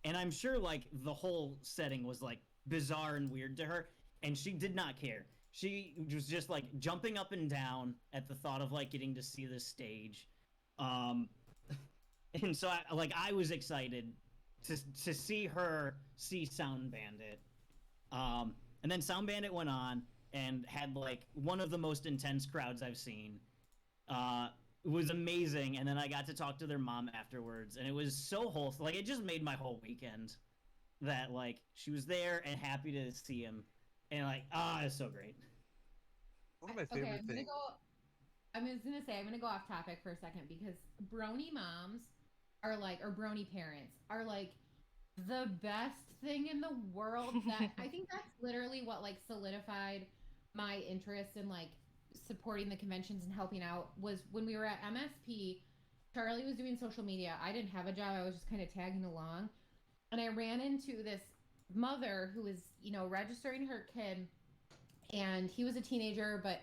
and I'm sure like the whole setting was like bizarre and weird to her, and she did not care. She was just like jumping up and down at the thought of like getting to see this stage. um and so I was excited to see her see Sound Bandit. And then Sound Bandit went on and had like one of the most intense crowds I've seen. It was amazing, and then I got to talk to their mom afterwards, and it was so wholesome. Like it just made my whole weekend. that like she was there and happy to see him, and like it's so great.
One of my
Okay,
favorite things.
I'm just gonna say I'm gonna go off topic for a second because brony moms are like, or brony parents are like the best thing in the world. That I think that's literally what like solidified my interest in like supporting the conventions and helping out was when we were at MSP. Charlie was doing social media. I didn't have a job. I was just kind of tagging along, and I ran into this mother who was, registering her kid, and he was a teenager, but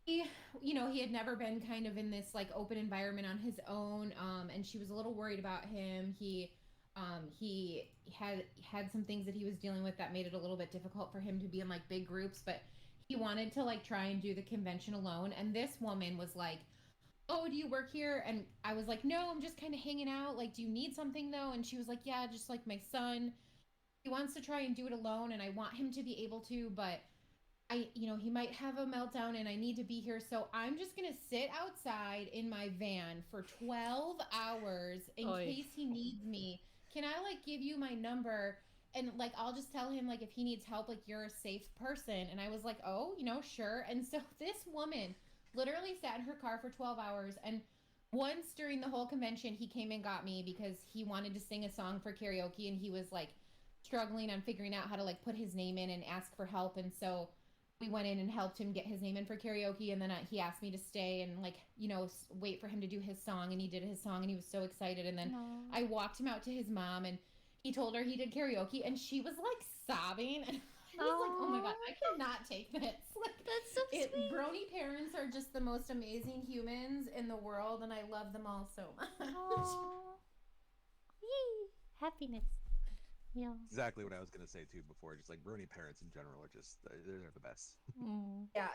he, he had never been kind of in this like open environment on his own, and she was a little worried about him. He had some things that he was dealing with that made it a little bit difficult for him to be in like big groups, but he wanted to like try and do the convention alone. And this woman was like, "Oh, do you work here?" And I was like, "No, I'm just kind of hanging out. Like, do you need something though?" And she was like, "Yeah, just like my son, he wants to try and do it alone, and I want him to be able to, but he might have a meltdown and I need to be here. So I'm just going to sit outside in my van for 12 hours in
Oy.
case he needs me. Can I like give you my number? And like, I'll just tell him like, if he needs help, like you're a safe person." And I was like, "Oh, sure." And so this woman literally sat in her car for 12 hours. And once during the whole convention, he came and got me because he wanted to sing a song for karaoke. And he was like struggling on figuring out how to like put his name in and ask for help. And so we went in and helped him get his name in for karaoke, and then he asked me to stay and like wait for him to do his song, and he did his song and he was so excited. And then
No.
I walked him out to his mom, and he told her he did karaoke, and she was like sobbing, and I was like, "Oh my god, I cannot take this." Like,
That's so sweet.
brony parents are just the most amazing humans in the world, and I love them all so much.
Aww. Yay. Happiness. Yeah.
Exactly what I was gonna say too before. Just like brony parents in general are just they're the best.
Mm.
Yeah,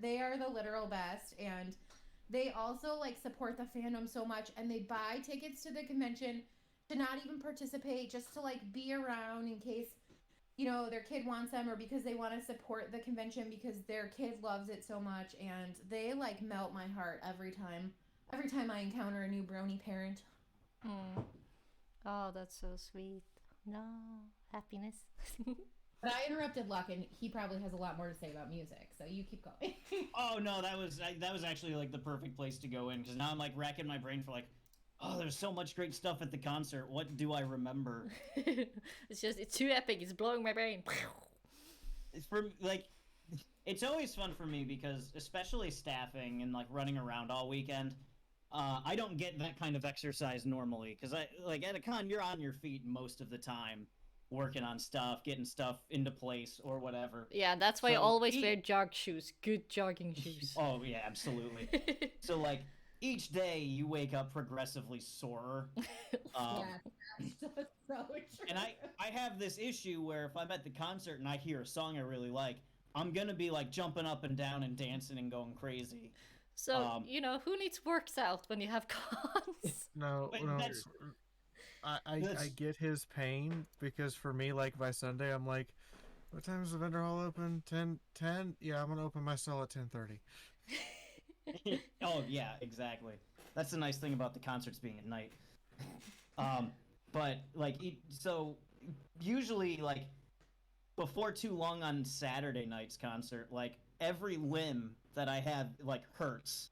they are the literal best, and they also like support the fandom so much, and they buy tickets to the convention to not even participate, just to like be around in case their kid wants them, or because they want to support the convention because their kid loves it so much. And they like melt my heart every time I encounter a new brony parent.
Mm. Oh, that's so sweet. No, happiness.
But I interrupted Luck, and he probably has a lot more to say about music, so you keep going.
Oh no, that was actually like the perfect place to go in because now I'm like racking my brain for like, oh, there's so much great stuff at the concert. What do I remember?
It's too epic. It's blowing my brain.
It's for like, it's always fun for me because especially staffing and like running around all weekend. I don't get that kind of exercise normally because I like at a con you're on your feet most of the time, working on stuff, getting stuff into place or whatever.
Yeah, that's why I
So
always wear jog shoes. Good jogging shoes.
Oh yeah, absolutely. So like each day you wake up progressively sorer.
Yeah, that's so true.
And I have this issue where if I'm at the concert and I hear a song I really like, I'm gonna be like jumping up and down and dancing and going crazy.
So, who needs works out when you have cons?
No,
But
no.
that's-
I
that's-
get his pain because for me, like by Sunday, I'm like, what time is the vendor hall open? 10? Yeah, I'm gonna open my cell at 10:30.
Oh yeah, exactly. That's the nice thing about the concerts being at night. But like, so usually like before too long on Saturday night's concert, like every limb that I have like hurts,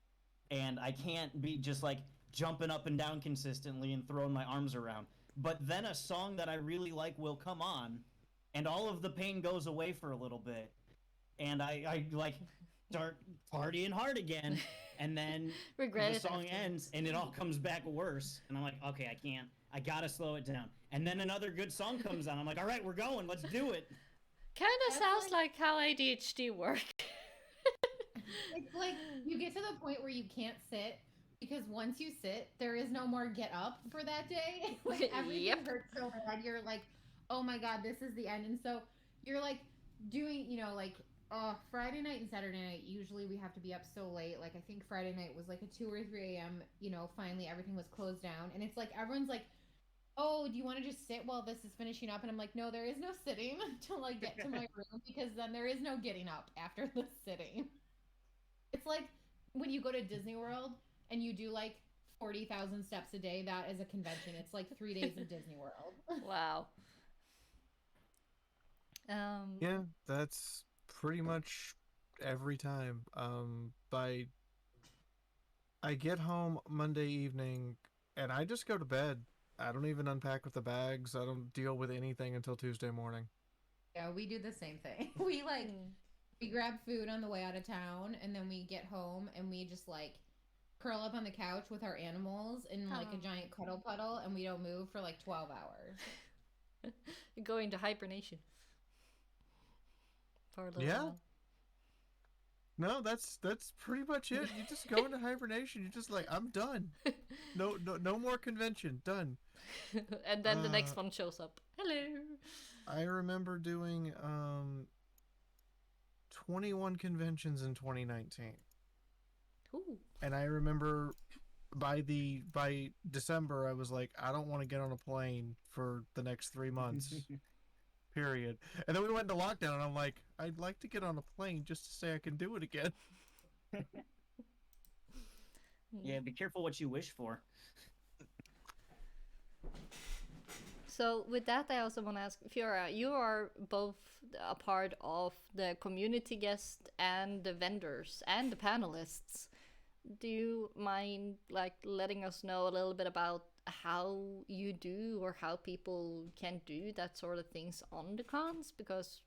and I can't be just like jumping up and down consistently and throwing my arms around. But then a song that I really like will come on, and all of the pain goes away for a little bit, and I like start partying hard again, and then
Regret
the
it
song
afterwards.
ends and it all comes back worse, and I'm like, okay, I gotta slow it down. And then another good song comes on. I'm like, all right, we're going, let's do it.
Kind of
That's
sounds like how ADHD work.
It's like you get to the point where you can't sit because once you sit, there is no more get up for that day. Like everything
Yep.
hurts so bad. You're like, "Oh my god, this is the end." And so you're like doing, like Friday night and Saturday night. Usually we have to be up so late. Like I think Friday night was like a 2 or 3 a.m. Finally everything was closed down, and it's like everyone's like, "Oh, do you want to just sit while this is finishing up?" And I'm like, "No, there is no sitting until I get to my room because then there is no getting up after the sitting." It's like when you go to Disney World and you do like 40,000 steps a day. That is a convention. It's like 3 days of Disney World.
Wow.
Yeah, that's pretty much every time. By I get home Monday evening and I just go to bed. I don't even unpack with the bags. I don't deal with anything until Tuesday morning.
Yeah, we do the same thing. We like
mm.
we grab food on the way out of town, and then we get home and we just like curl up on the couch with our animals in like a
Oh.
giant cuddle puddle, and we don't move for like 12 hours.
You go into hibernation for a little
Yeah,
while.
no, that's pretty much it. You just go into hibernation. You're just like, I'm done. No more convention. Done.
And then the
Uh,
next one shows up. Hello.
I remember doing 21 conventions in 2019.
Ooh.
And I remember by December I was like, I don't want to get on a plane for the next 3 months. Period. And then we went into lockdown, and I'm like, I'd like to get on a plane just to say I can do it again.
Yeah, be careful what you wish for.
So with that, I also want to ask Fiora. You are both a part of the community guest and the vendors and the panelists. Do you mind like letting us know a little bit about how you do or how people can do that sort of things on the cons? Because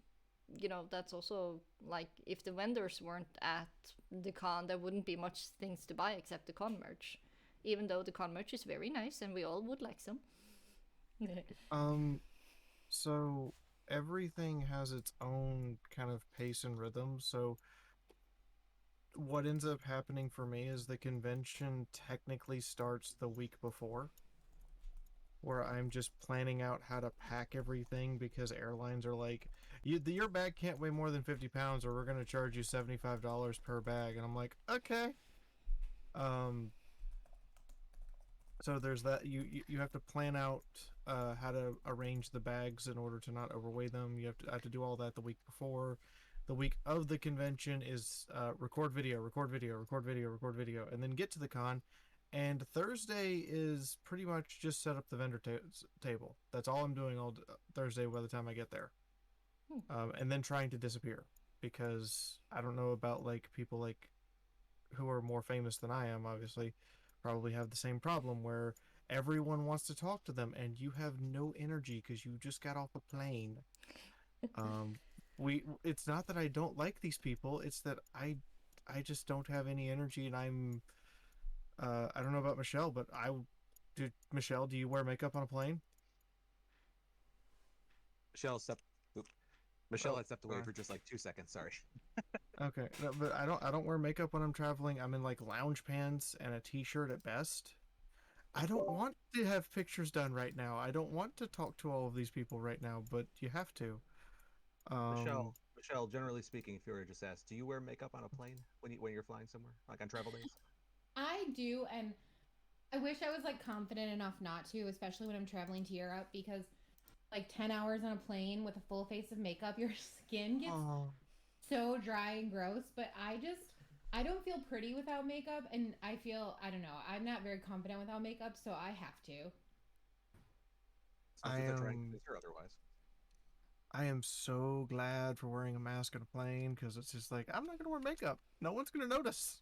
that's also like if the vendors weren't at the con, there wouldn't be much things to buy except the con merch. Even though the con merch is very nice and we all would like some.
Um, so everything has its own kind of pace and rhythm. So what ends up happening for me is the convention technically starts the week before, where I'm just planning out how to pack everything because airlines are like, your bag can't weigh more than 50 pounds or we're going to charge you $75 per bag. And I'm like, okay. Um, so there's that. You have to plan out how to arrange the bags in order to not overweigh them. I have to do all that the week before. The week of the convention is record video, record video, record video, record video, and then get to the con. And Thursday is pretty much just set up the vendor table. That's all I'm doing all Thursday by the time I get there. And then trying to disappear because I don't know about like people like who are more famous than I am, obviously, probably have the same problem where everyone wants to talk to them and you have no energy because you just got off a plane. Um, it's not that I don't like these people, it's that I just don't have any energy and I don't know about Michelle, but Michelle, do you wear makeup on a plane?
Michelle stepped. Oop. Michelle
Oh,
had stepped away for just like 2 seconds. Sorry.
okay. No, but I don't wear makeup when I'm traveling. I'm in like lounge pants and a t-shirt at best. I don't want to have pictures done right now. I don't want to talk to all of these people right now, but you have to. Um,
Michelle. Generally speaking, Fiora just asked, "Do you wear makeup on a plane when you're flying somewhere, like on travel days?"
I do, and I wish I was like confident enough not to, especially when I'm traveling to Europe, because like 10 hours on a plane with a full face of makeup, your skin gets
oh,
so dry and gross. But I don't feel pretty without makeup, and I don't know, I'm not very confident without makeup, so I have to.
It's not
I
that they're trying to
am
convince her otherwise.
I am so glad for wearing a mask on a plane because it's just like I'm not gonna wear makeup. No one's gonna notice.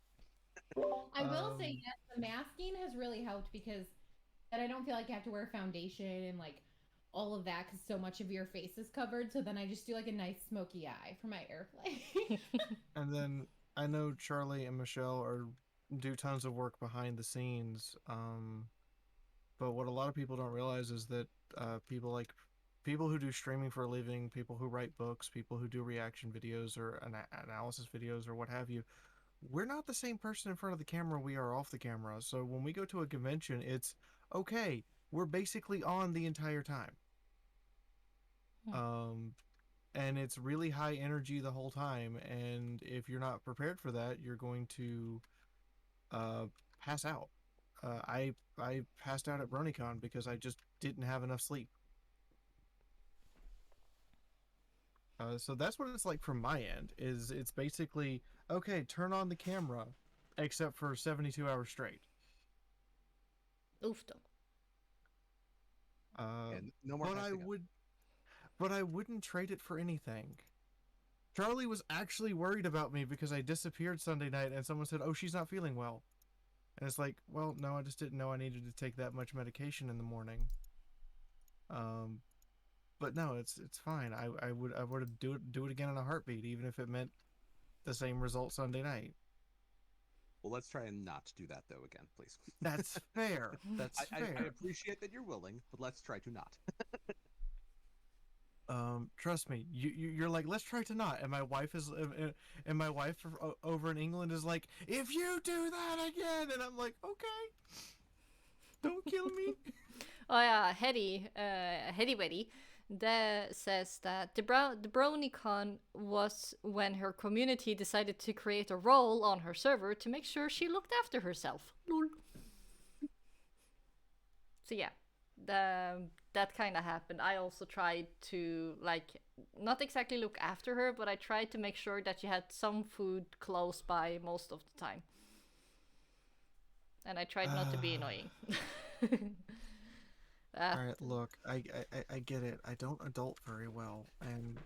I will say,
Um,
yes, the masking has really helped because then I don't feel like I have to wear foundation and like all of that because so much of your face is covered. So then I just do like a nice smoky eye for my airplane.
and then I know Charlie and Michelle are do tons of work behind the scenes. But what a lot of people don't realize is that people who do streaming for a living, people who write books, people who do reaction videos or analysis videos or what have you, we're not the same person in front of the camera we are off the camera. So when we go to a convention, it's okay. We're basically on the entire time. Um, and it's really high energy the whole time. And if you're not prepared for that, you're going to uh, pass out. I passed out at BronyCon because I just didn't have enough sleep. So that's what it's like from my end. Is it's basically okay. Turn on the camera, except for 72 hours straight.
Oof, though.
Uh,
And no more
but I
passing out.
would, but I wouldn't trade it for anything. Charlie was actually worried about me because I disappeared Sunday night and someone said, "Oh, she's not feeling well." And it's like, well, no, I just didn't know I needed to take that much medication in the morning. But no, it's fine. I would do it again in a heartbeat, even if it meant the same result Sunday night.
Well, let's try and not do that though again, please.
That's fair. That's fair.
I appreciate that you're willing, but let's try to not.
Trust me, you're like, let's try to not. And my wife is, and my wife over in England is like, if you do that again, and I'm like, okay, don't kill me.
Oh yeah, Hetty Weddy, that says that the BronyCon was when her community decided to create a role on her server to make sure she looked after herself. Lol. So yeah, that kind of happened. I also tried to, like, not exactly look after her, but I tried to make sure that she had some food close by most of the time. And I tried not to be annoying.
All right, look, I get it. I don't adult very well, and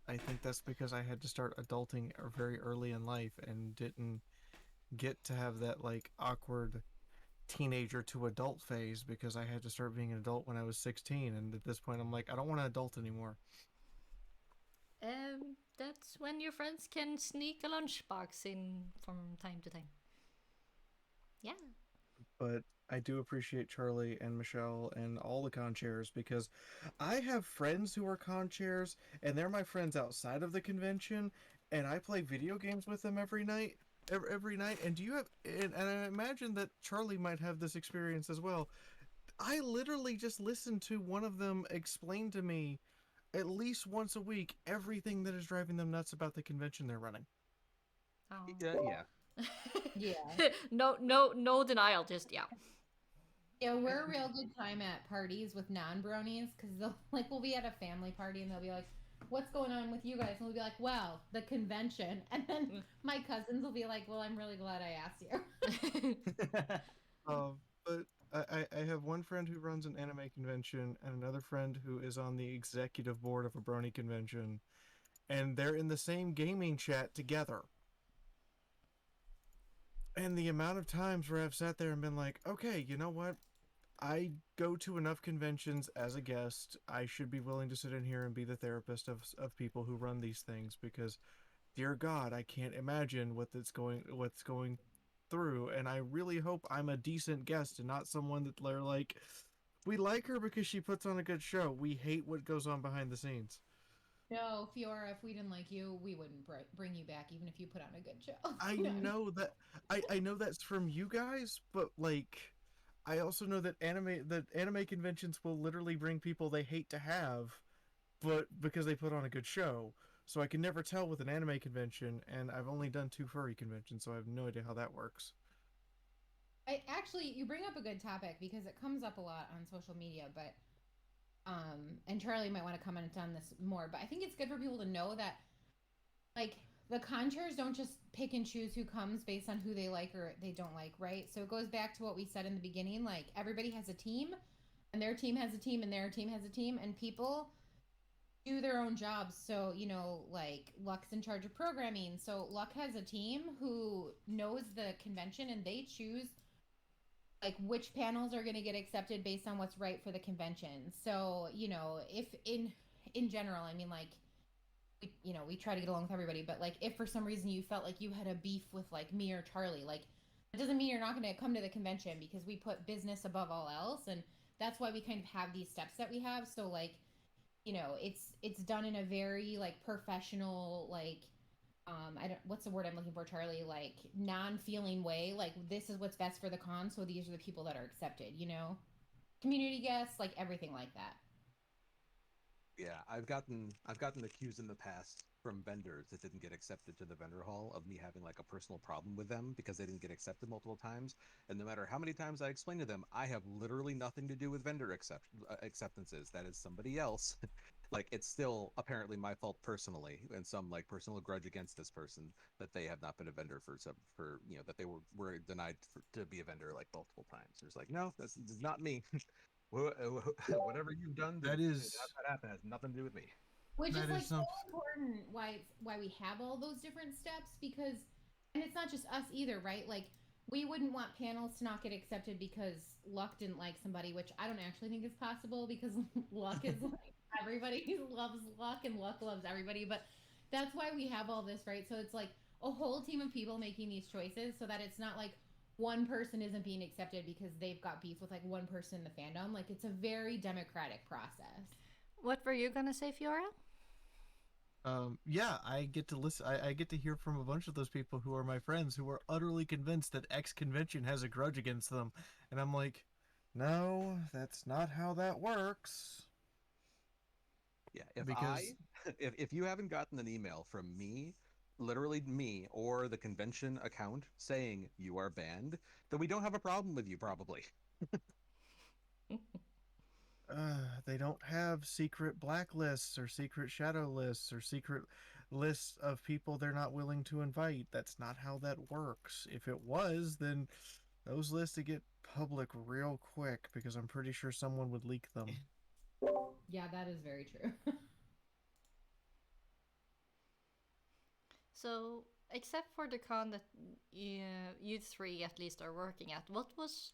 I think that's because I had to start adulting very early in life and didn't get to have that like awkward teenager to adult phase because I had to start being an adult when I was 16, and at this point I'm like, I don't want to adult anymore.
That's when your friends can sneak a lunchbox in from time to time. Yeah.
But I do appreciate Charlie and Michelle and all the con chairs because I have friends who are con chairs and they're my friends outside of the convention, and I play video games with them every night. Every night, and do you have? And I imagine that Charlie might have this experience as well. I literally just listen to one of them explain to me at least once a week everything that is driving them nuts about the convention they're running.
Oh.
Yeah.
Yeah.
No denial. Just yeah.
Yeah, we're a real good time at parties with non-bronies because they'll we'll be at a family party and they'll be like, "What's going on with you guys?" And we'll be like, "Well, the convention." And then my cousins will be like, "Well, I'm really glad I asked you."
But I have one friend who runs an anime convention and another friend who is on the executive board of a brony convention, and they're in the same gaming chat together. And the amount of times where I've sat there and been like, okay, you know what? I go to enough conventions as a guest. I should be willing to sit in here and be the therapist of people who run these things because, dear God, I can't imagine what's going through. And I really hope I'm a decent guest and not someone that they're like, we like her because she puts on a good show. We hate what goes on behind the scenes.
No, Fiaura, if we didn't like you, we wouldn't bring you back, even if you put on a good show.
I know that. I know that's from you guys, but like, I also know that anime conventions will literally bring people they hate to have, but because they put on a good show. So I can never tell with an anime convention, and I've only done 2 furry conventions, so I have no idea how that works.
You bring up a good topic because it comes up a lot on social media, but and Charlie might want to comment on this more, but I think it's good for people to know that like the conchairs don't just pick and choose who comes based on who they like or they don't like, right? So it goes back to what we said in the beginning, like everybody has a team and their team has a team and their team has a team and people do their own jobs. So, like Luck's in charge of programming. So Luck has a team who knows the convention and they choose like which panels are going to get accepted based on what's right for the convention. So, if in general, I mean, like, we try to get along with everybody, but like if for some reason you felt like you had a beef with like me or Charlie, like it doesn't mean you're not going to come to the convention because we put business above all else. And that's why we kind of have these steps that we have. So like, it's done in a very like professional, like, what's the word I'm looking for, Charlie? Like non-feeling way. Like this is what's best for the con. So these are the people that are accepted, community guests, like everything like that.
Yeah, I've gotten accused in the past from vendors that didn't get accepted to the vendor hall of me having like a personal problem with them because they didn't get accepted multiple times. And no matter how many times I explain to them, I have literally nothing to do with vendor acceptances. That is somebody else. Like it's still apparently my fault personally, and some like personal grudge against this person that they have not been a vendor for that they were denied to be a vendor like multiple times. There's like, no, this is not me. Whatever you've done,
That is
that happened has nothing to do with me.
Which
That
is like
is
so important why we have all those different steps, because and it's not just us either, right? Like we wouldn't want panels to not get accepted because Luck didn't like somebody, which I don't actually think is possible because Luck is like everybody loves Luck and Luck loves everybody, but that's why we have all this, right? So it's like a whole team of people making these choices so that it's not like one person isn't being accepted because they've got beef with like one person in the fandom. Like it's a very democratic process.
What were you gonna say, Fiora?
Yeah, I get to listen. I get to hear from a bunch of those people who are my friends who are utterly convinced that X convention has a grudge against them, and I'm like, no, that's not how that works.
Yeah,
Because
if you haven't gotten an email from me, literally me, or the convention account saying you are banned, then we don't have a problem with you, probably.
they don't have secret blacklists or secret shadow lists or secret lists of people they're not willing to invite. That's not how that works. If it was, then those lists would get public real quick because I'm pretty sure someone would leak them.
Yeah, that is very true.
So, except for the con that you three at least are working at, what was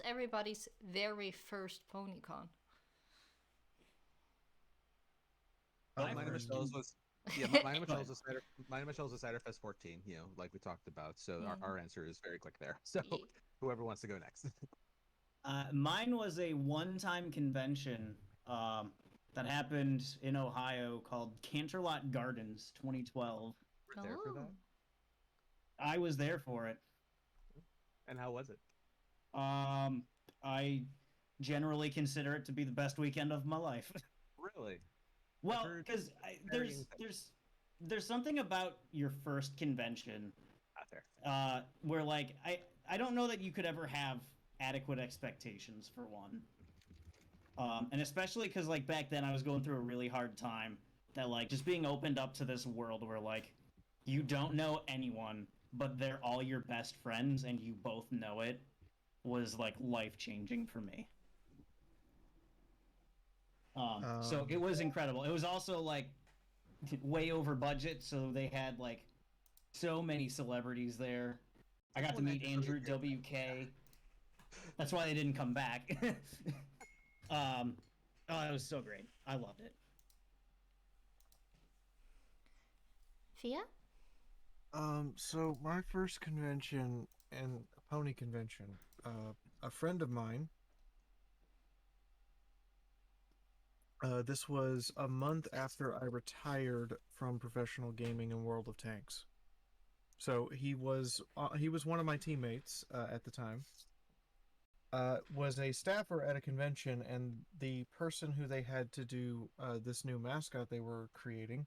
everybody's very first pony con?
Mine and
first
Michelle's
con-
was mine and Michelle's was Cider Fest 14, like we talked about. So our answer is very quick there. So whoever wants to go next.
Mine was a one-time convention that happened in Ohio called Canterlot Gardens 2012.
We're there for that.
I was there for it.
And how was it?
I generally consider it to be the best weekend of my life.
Really?
Well, because there's something about your first convention
Not there.
where like I don't know that you could ever have adequate expectations for one. And especially because like back then I was going through a really hard time that like just being opened up to this world where like you don't know anyone but they're all your best friends and you both know it was like life changing for me. So it was incredible. It was also like way over budget, so they had like so many celebrities there. I got to meet Andrew WK. That's why they didn't come back. Oh, it was so great. I loved it.
Fia?
So my first convention and pony convention, a friend of mine. This was a month after I retired from professional gaming and World of Tanks. So he was one of my teammates at the time. Was a staffer at a convention, and the person who they had to do this new mascot they were creating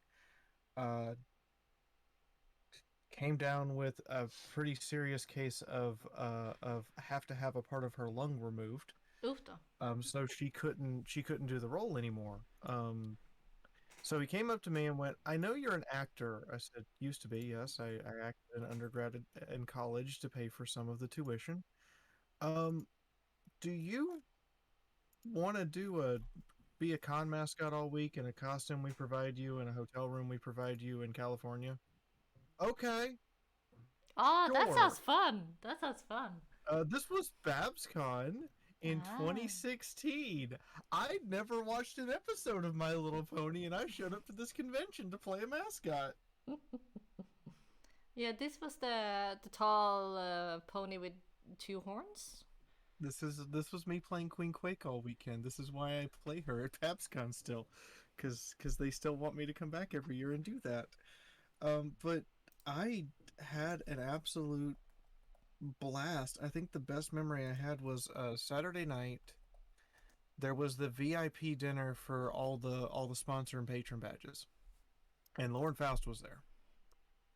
came down with a pretty serious case of have to have a part of her lung removed.
Oofda.
So she couldn't do the role anymore. So he came up to me and went, "I know you're an actor." I said, "Used to be, yes. I acted in undergrad in college to pay for some of the tuition. Do you want to be a con mascot all week in a costume we provide you in a hotel room we provide you in California?" Okay,
Oh, that
sure.
sounds fun. That sounds fun.
This was BabsCon in 2016. I'd never watched an episode of My Little Pony, and I showed up to this convention to play a mascot.
Yeah, this was the tall pony with two horns.
This was me playing Queen Quake all weekend. This is why I play her at BabsCon still, because they still want me to come back every year and do that. But I had an absolute blast. I think the best memory I had was Saturday night. There was the VIP dinner for all the sponsor and patron badges, and Lauren Faust was there,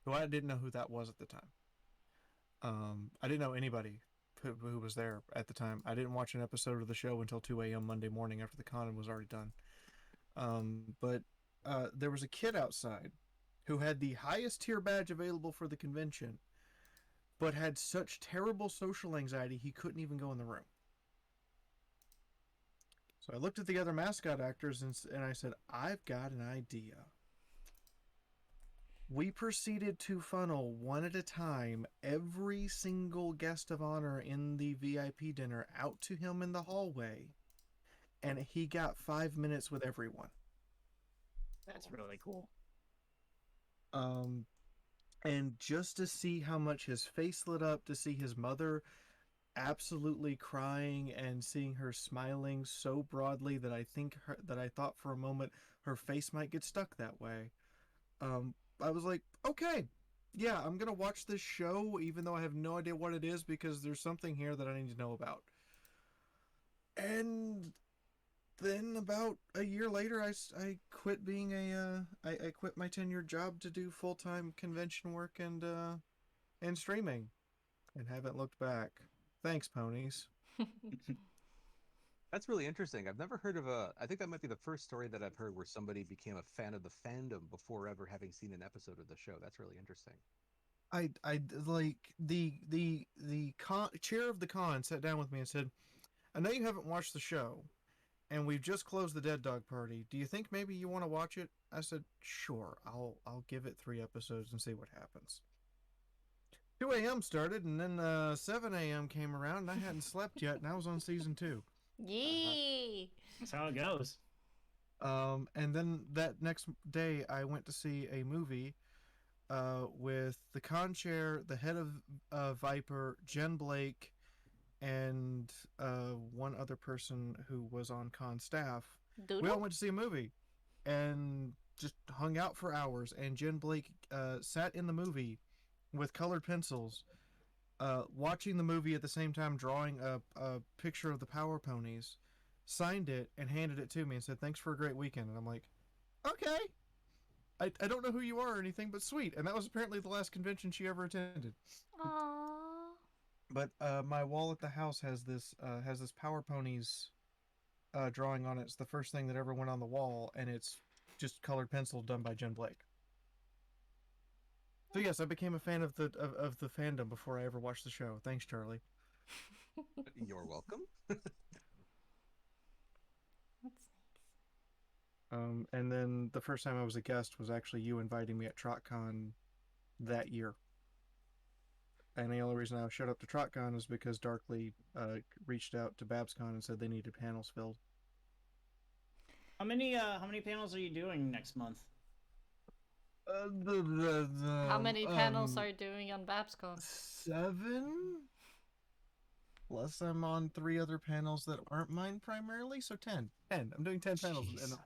who I didn't know who that was at the time. I didn't know anybody who was there at the time. I didn't watch an episode of the show until 2 a.m. Monday morning after the con was already done. But there was a kid outside who had the highest tier badge available for the convention, but had such terrible social anxiety he couldn't even go in the room. So I looked at the other mascot actors and I said, I've got an idea. We proceeded to funnel one at a time every single guest of honor in the VIP dinner out to him in the hallway, and he got 5 minutes with everyone.
That's really cool.
And just to see how much his face lit up, to see his mother absolutely crying and seeing her smiling so broadly that I thought for a moment her face might get stuck that way. I was like, okay, yeah, I'm gonna watch this show even though I have no idea what it is because there's something here that I need to know about. And then about a year later, I quit being I quit my tenured job to do full-time convention work and streaming, and haven't looked back. Thanks, ponies.
That's really interesting. I've never heard of a. I think that might be the first story that I've heard where somebody became a fan of the fandom before ever having seen an episode of the show. That's really interesting.
I like the chair of the con sat down with me and said, "I know you haven't watched the show, and we've just closed the Dead Dog Party. Do you think maybe you want to watch it?" I said, "Sure. I'll give it 3 episodes and see what happens." 2 a.m. started, and then 7 a.m. came around, and I hadn't slept yet, and I was on season 2.
Yee!
That's how it goes.
And then that next day, I went to see a movie with the con chair, the head of Viper, Jen Blake, and one other person who was on con staff.
Doodle?
We all went to see a movie and just hung out for hours. And Jen Blake sat in the movie with colored pencils, watching the movie at the same time, drawing a picture of the Power Ponies, signed it, and handed it to me and said, "Thanks for a great weekend." And I'm like, okay. I don't know who you are or anything, but sweet. And that was apparently the last convention she ever attended.
Aww.
But my wall at the house has this Power Ponies drawing on it. It's the first thing that ever went on the wall, and it's just colored pencil done by Jen Blake. So yes, I became a fan of the fandom before I ever watched the show. Thanks, Charlie.
You're welcome.
That's nice.
And then the first time I was a guest was actually you inviting me at TrotCon that year. And the only reason I showed up to TrotCon is because Darkly reached out to BabsCon and said they needed panels filled.
How many panels are you doing next month?
How many panels are you doing on BabsCon?
7? Plus I'm on 3 other panels that aren't mine primarily, so 10. 10. I'm doing 10 panels.
Jeez.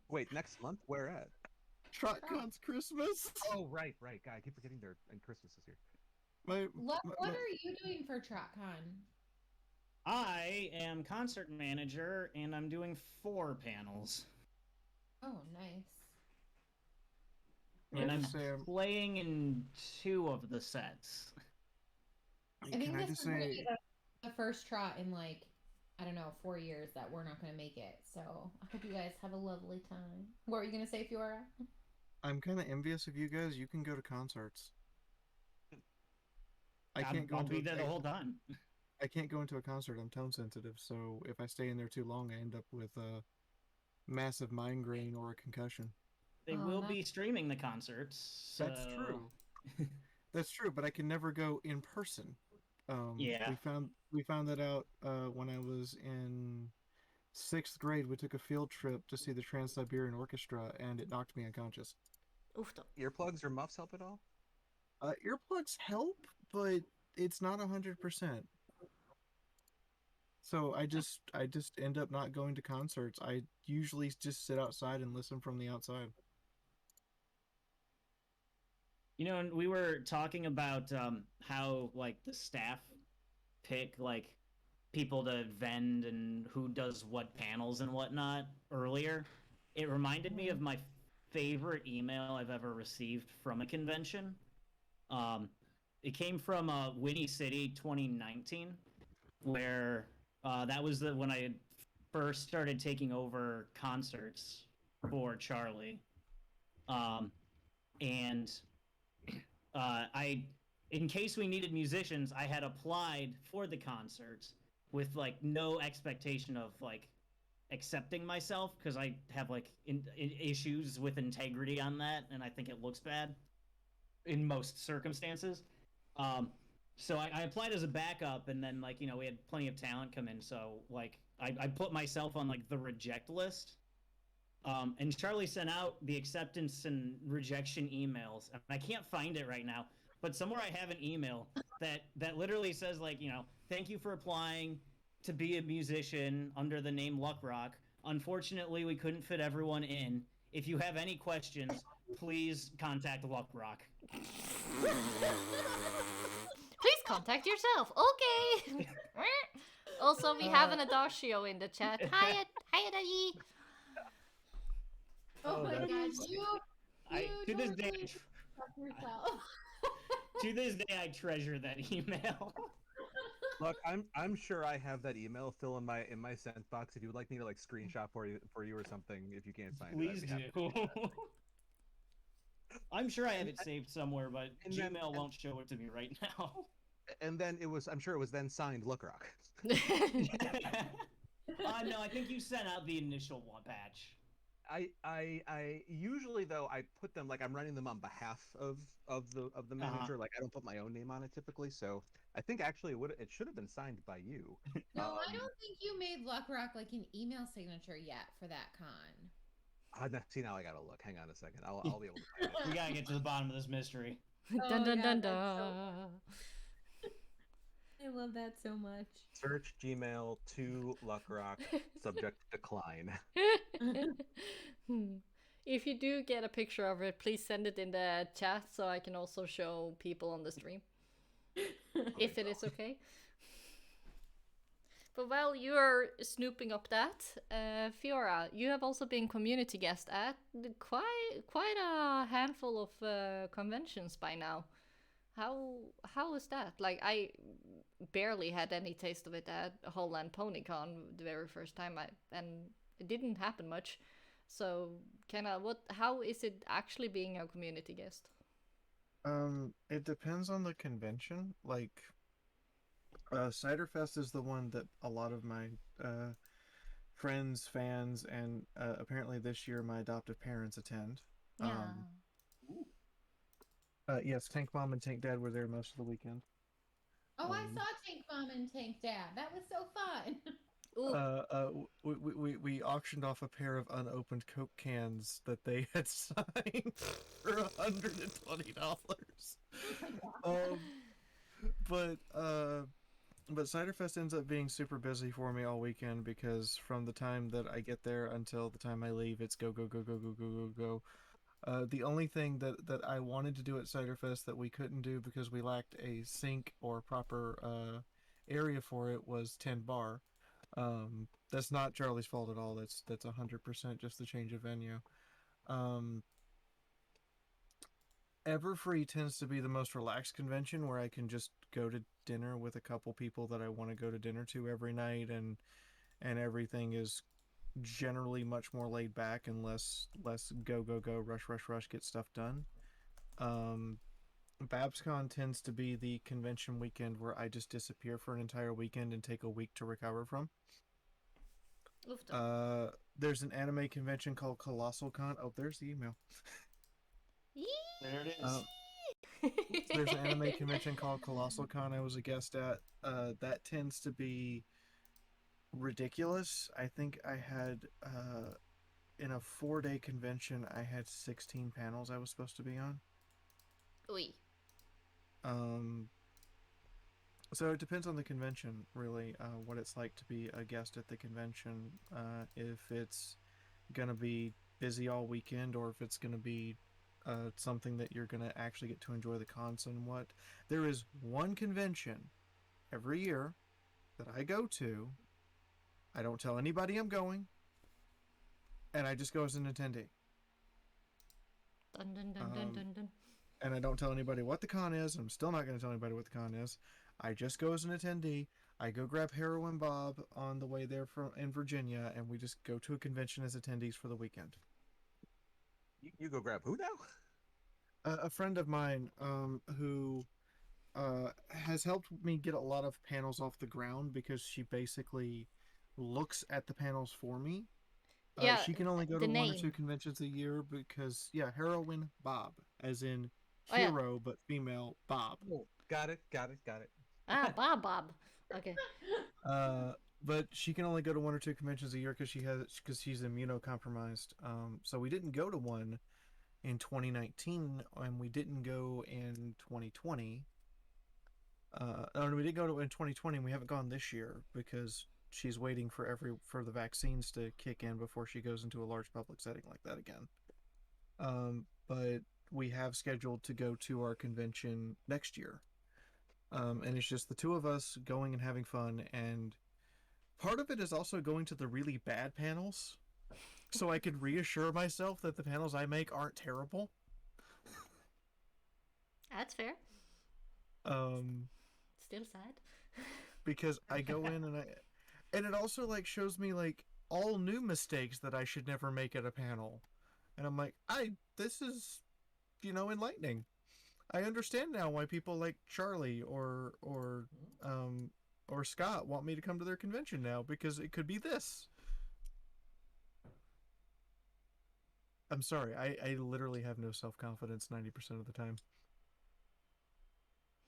Wait, next month? Where at?
TrotCon's Christmas.
Oh, right. God, I keep forgetting there and Christmas is here.
What are you doing for TrotCon?
I am concert manager, and I'm doing 4 panels.
Oh, nice.
And I'm playing in 2 of the sets.
I think this is going to be the first trot in, like, I don't know, 4 years that we're not going to make it. So I hope you guys have a lovely time. What were you going to say, Fiaura?
I'm kind of envious of you guys. You can go to concerts. I can't go.
I'll be there the whole time.
I can't go into a concert. I'm tone sensitive, so if I stay in there too long, I end up with a massive migraine or a concussion.
They will be streaming the concerts. So...
That's true. That's true, but I can never go in person.
Yeah.
We found that out when I was in 6th grade. We took a field trip to see the Trans-Siberian Orchestra, and it knocked me unconscious.
Oofta.
Earplugs or muffs help at all?
Earplugs help, but it's not 100%. So I just end up not going to concerts. I usually just sit outside and listen from the outside.
You know, and we were talking about how, like, the staff pick, like, people to vend and who does what panels and whatnot earlier. It reminded me of my favorite email I've ever received from a convention. It came from Winnie City 2019, where that was when I had first started taking over concerts for Charlie. And in case we needed musicians, I had applied for the concerts, with like no expectation of like accepting myself because I have like issues with integrity on that, and I think it looks bad in most circumstances. Um, so I applied as a backup, and then like we had plenty of talent come in, so like I put myself on like the reject list. And Charlie sent out the acceptance and rejection emails, and I can't find it right now. But somewhere I have an email that literally says like thank you for applying to be a musician under the name Luckrock. Unfortunately, we couldn't fit everyone in. If you have any questions, please contact Luckrock.
Please contact yourself. Okay. Also, we have an Adagio in the chat. Hi, Adayi.
Oh my
that's
god,
funny.
you
To this
totally
day,
fuck yourself.
to this day, I treasure that email.
Look, I'm sure I have that email still in my sent box. If you would like me to like screenshot for you or something, if you can't find
Please
it, I'd be happy to
do. I'm sure I have it saved somewhere, but
and then-
Gmail won't show it to me right now.
And then I'm sure it was then signed Luckrock.
No, I think you sent out the initial one batch.
I usually though I put them like I'm running them on behalf of the manager. Like I don't put my own name on it typically. So I think actually it should have been signed by you.
No, I don't think you made Luckrock like an email signature yet for that con.
See, now I gotta look. Hang on a second. I'll be able to find it.
We gotta get to the bottom of this mystery.
Dun dun
yeah,
dun
that's so
dun.
I love that so much.
Search Gmail to Luckrock. Subject decline.
If you do get a picture of it, please send it in the chat so I can also show people on the stream. If it is okay. But while you're snooping up that, Fiaura, you have also been community guest at quite a handful of conventions by now. How is that? Like I barely had any taste of it at Holland PonyCon the very first time, and it didn't happen much. So, how is it actually being a community guest?
It depends on the convention. Like, Ciderfest is the one that a lot of my friends, fans, and apparently this year my adoptive parents attend.
Yeah.
Yes, Tank Mom and Tank Dad were there most of the weekend.
Oh, I saw Tank Mom and Tank Dad. That was so fun.
We auctioned off a pair of unopened Coke cans that they had signed for $120. But Ciderfest ends up being super busy for me all weekend because from the time that I get there until the time I leave, it's go go go go go go go go. The only thing that I wanted to do at Ciderfest that we couldn't do because we lacked a sink or proper area for it was 10 Bar. That's not Charlie's fault at all. That's 100% just the change of venue. Everfree tends to be the most relaxed convention where I can just go to dinner with a couple people that I want to go to dinner to every night, and everything is generally much more laid back and less go go go rush get stuff done. BabsCon tends to be the convention weekend where I just disappear for an entire weekend and take a week to recover from. There's an anime convention called Colossal Con. Oh, there's the email.
There it is.
There's an anime convention called Colossal Con I was a guest at. That tends to be ridiculous. I think I had in a 4-day convention I had 16 panels I was supposed to be on.
Oui.
So it depends on the convention, really, what it's like to be a guest at the convention. If it's gonna be busy all weekend, or if it's gonna be something that you're gonna actually get to enjoy the con somewhat. There is one convention every year that I go to. I don't tell anybody I'm going, and I just go as an attendee.
Dun dun dun dun dun dun.
And I don't tell anybody what the con is. I'm still not going to tell anybody what the con is. I just go as an attendee. I go grab Heroin Bob on the way there in Virginia, and we just go to a convention as attendees for the weekend.
You go grab who now?
A friend of mine who has helped me get a lot of panels off the ground because she basically looks at the panels for me.
Yeah,
She can only go
the
to one or two
name.
conventions a year because, yeah, Heroine Bob, as in
Oh yeah.
hero but female Bob.
Oh, got it, got it, got it.
Ah, Bob Bob. Okay.
Uh, but she can only go to one or two conventions a year because she's immunocompromised. So we didn't go to one in 2019, and we didn't go in 2020. No, we didn't go to in 2020, and we haven't gone this year because she's waiting for the vaccines to kick in before she goes into a large public setting like that again. But we have scheduled to go to our convention next year. And it's just the two of us going and having fun, and part of it is also going to the really bad panels so I could reassure myself that the panels I make aren't terrible.
That's fair.
Um,
Still sad.
because I go in and it also like shows me like all new mistakes that I should never make at a panel. And I'm like, this is enlightening. I understand now why people like Charlie or Scott want me to come to their convention now because it could be this. I'm sorry, I literally have no self-confidence 90% of the time.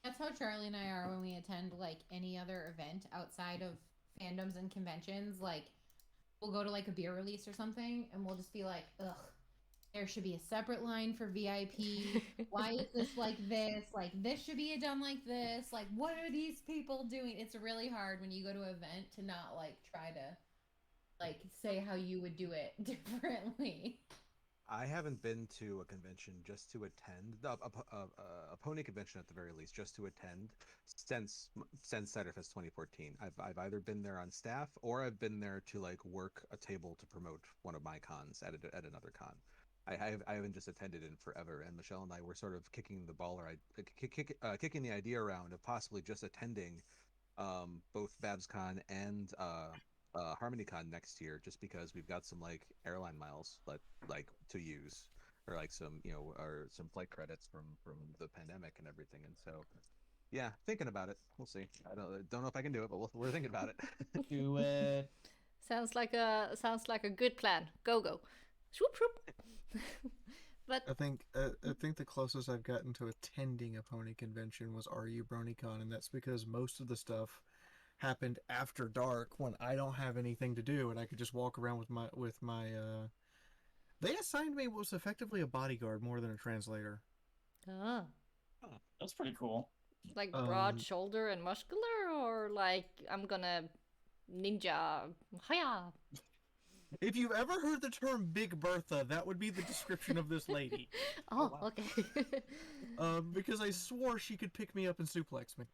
That's how Charlie and I are when we attend like any other event outside of fandoms and conventions. Like we'll go to like a beer release or something and we'll just be like, ugh, there should be a separate line for VIP. Why is this like this? Like this should be done like this. Like what are these people doing? It's really hard when you go to an event to not like try to like say how you would do it differently.
I haven't been to a convention just to attend a pony convention at the very least, just to attend since Ciderfest 2014. I've either been there on staff or I've been there to like work a table to promote one of my cons at another con. I haven't just attended in forever, and Michelle and I were sort of kicking the ball or kicking the idea around of possibly just attending both BabsCon and HarmonyCon next year, just because we've got some like airline miles like to use, or like some or some flight credits from the pandemic and everything. And so, yeah, thinking about it. We'll see. I don't know if I can do it, but we're thinking about it.
Do it.
Sounds like a good plan. Go. Swoop swoop. But
I think the closest I've gotten to attending a pony convention was RU BronyCon, and that's because most of the stuff happened after dark when I don't have anything to do and I could just walk around with my they assigned me what was effectively a bodyguard more than a translator.
ah,
Oh, that's pretty cool.
like broad
Um
shoulder and muscular, or like I'm gonna ninja. Hiya.
if you've ever heard the term Big Bertha, that would be the description of this lady.
Oh,
wow.
okay.
Because I swore she could pick me up and suplex me.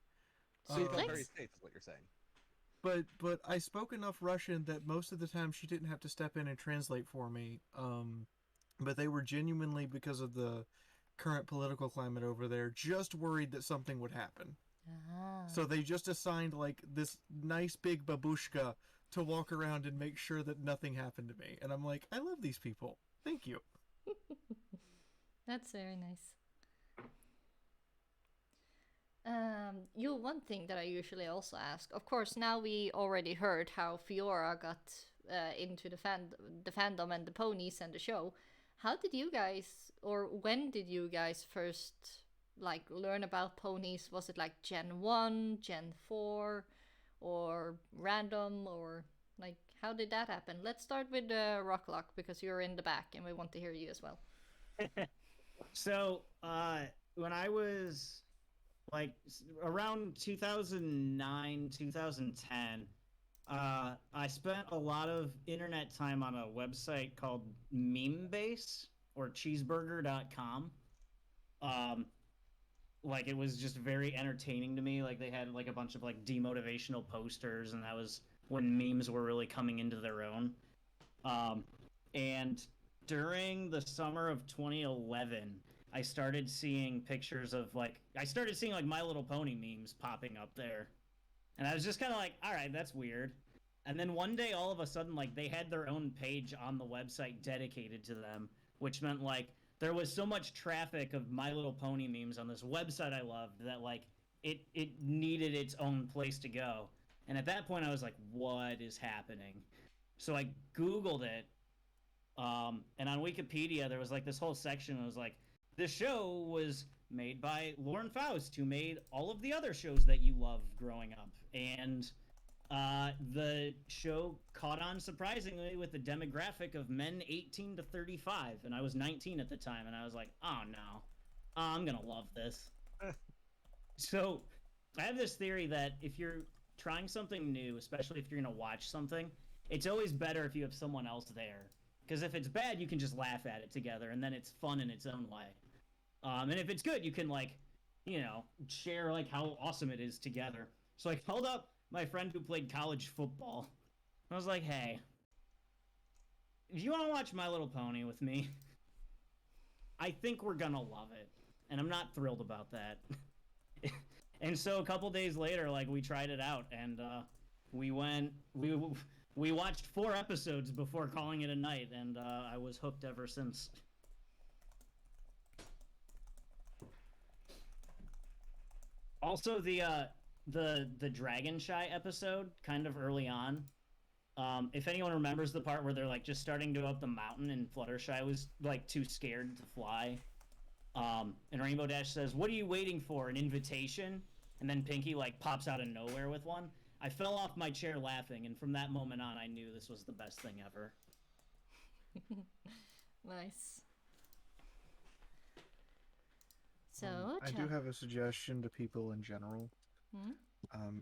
So you felt
Suplex?
very safe, is what you're saying.
But I spoke enough Russian that most of the time she didn't have to step in and translate for me. But they were genuinely, because of the current political climate over there, just worried that something would happen.
Ah.
So they just assigned like this nice big babushka to walk around and make sure that nothing happened to me. And I'm like, I love these people. Thank you.
That's very nice. One thing that I usually also ask, of course, now we already heard how Fiaura got into the fandom and the ponies and the show. How did you guys, or when did you guys first like learn about ponies? Was it like Gen 1, Gen 4, or random, or like how did that happen? Let's start with Rocklock because you're in the back and we want to hear you as well.
So, when I was like around 2009, 2010, I spent a lot of internet time on a website called Memebase or cheeseburger.com. Like it was just very entertaining to me. Like they had like a bunch of like demotivational posters, and that was when memes were really coming into their own. And during the summer of 2011, I started seeing pictures of like My Little Pony memes popping up there, and I was just kind of like, all right, that's weird. And then one day, all of a sudden, like they had their own page on the website dedicated to them, which meant like there was so much traffic of My Little Pony memes on this website I loved that like it needed its own place to go. And at that point, I was like, "What is happening?" So I Googled it, and on Wikipedia there was like this whole section that was like, "The show was made by Lauren Faust, who made all of the other shows that you loved growing up," and the show caught on surprisingly with the demographic of men 18 to 35, and I was 19 at the time, and I was like, "Oh no, I'm gonna love this." So I have this theory that if you're trying something new, especially if you're going to watch something, it's always better if you have someone else there. Because if it's bad, you can just laugh at it together, and then it's fun in its own way. And if it's good, you can, like, share, like, how awesome it is together. So I called up my friend who played college football. I was like, "Hey, if you want to watch My Little Pony with me, I think we're going to love it." And I'm not thrilled about that. And so a couple days later, like, we tried it out, and we watched 4 episodes before calling it a night, and I was hooked ever since. Also, the Dragon Shy episode, kind of early on. If anyone remembers the part where they're like just starting to go up the mountain, and Fluttershy was like too scared to fly. And Rainbow Dash says, "What are you waiting for? An invitation?" And then Pinky like pops out of nowhere with one. I fell off my chair laughing, and from that moment on, I knew this was the best thing ever.
Nice. So,
I do have a suggestion to people in general.
Hmm?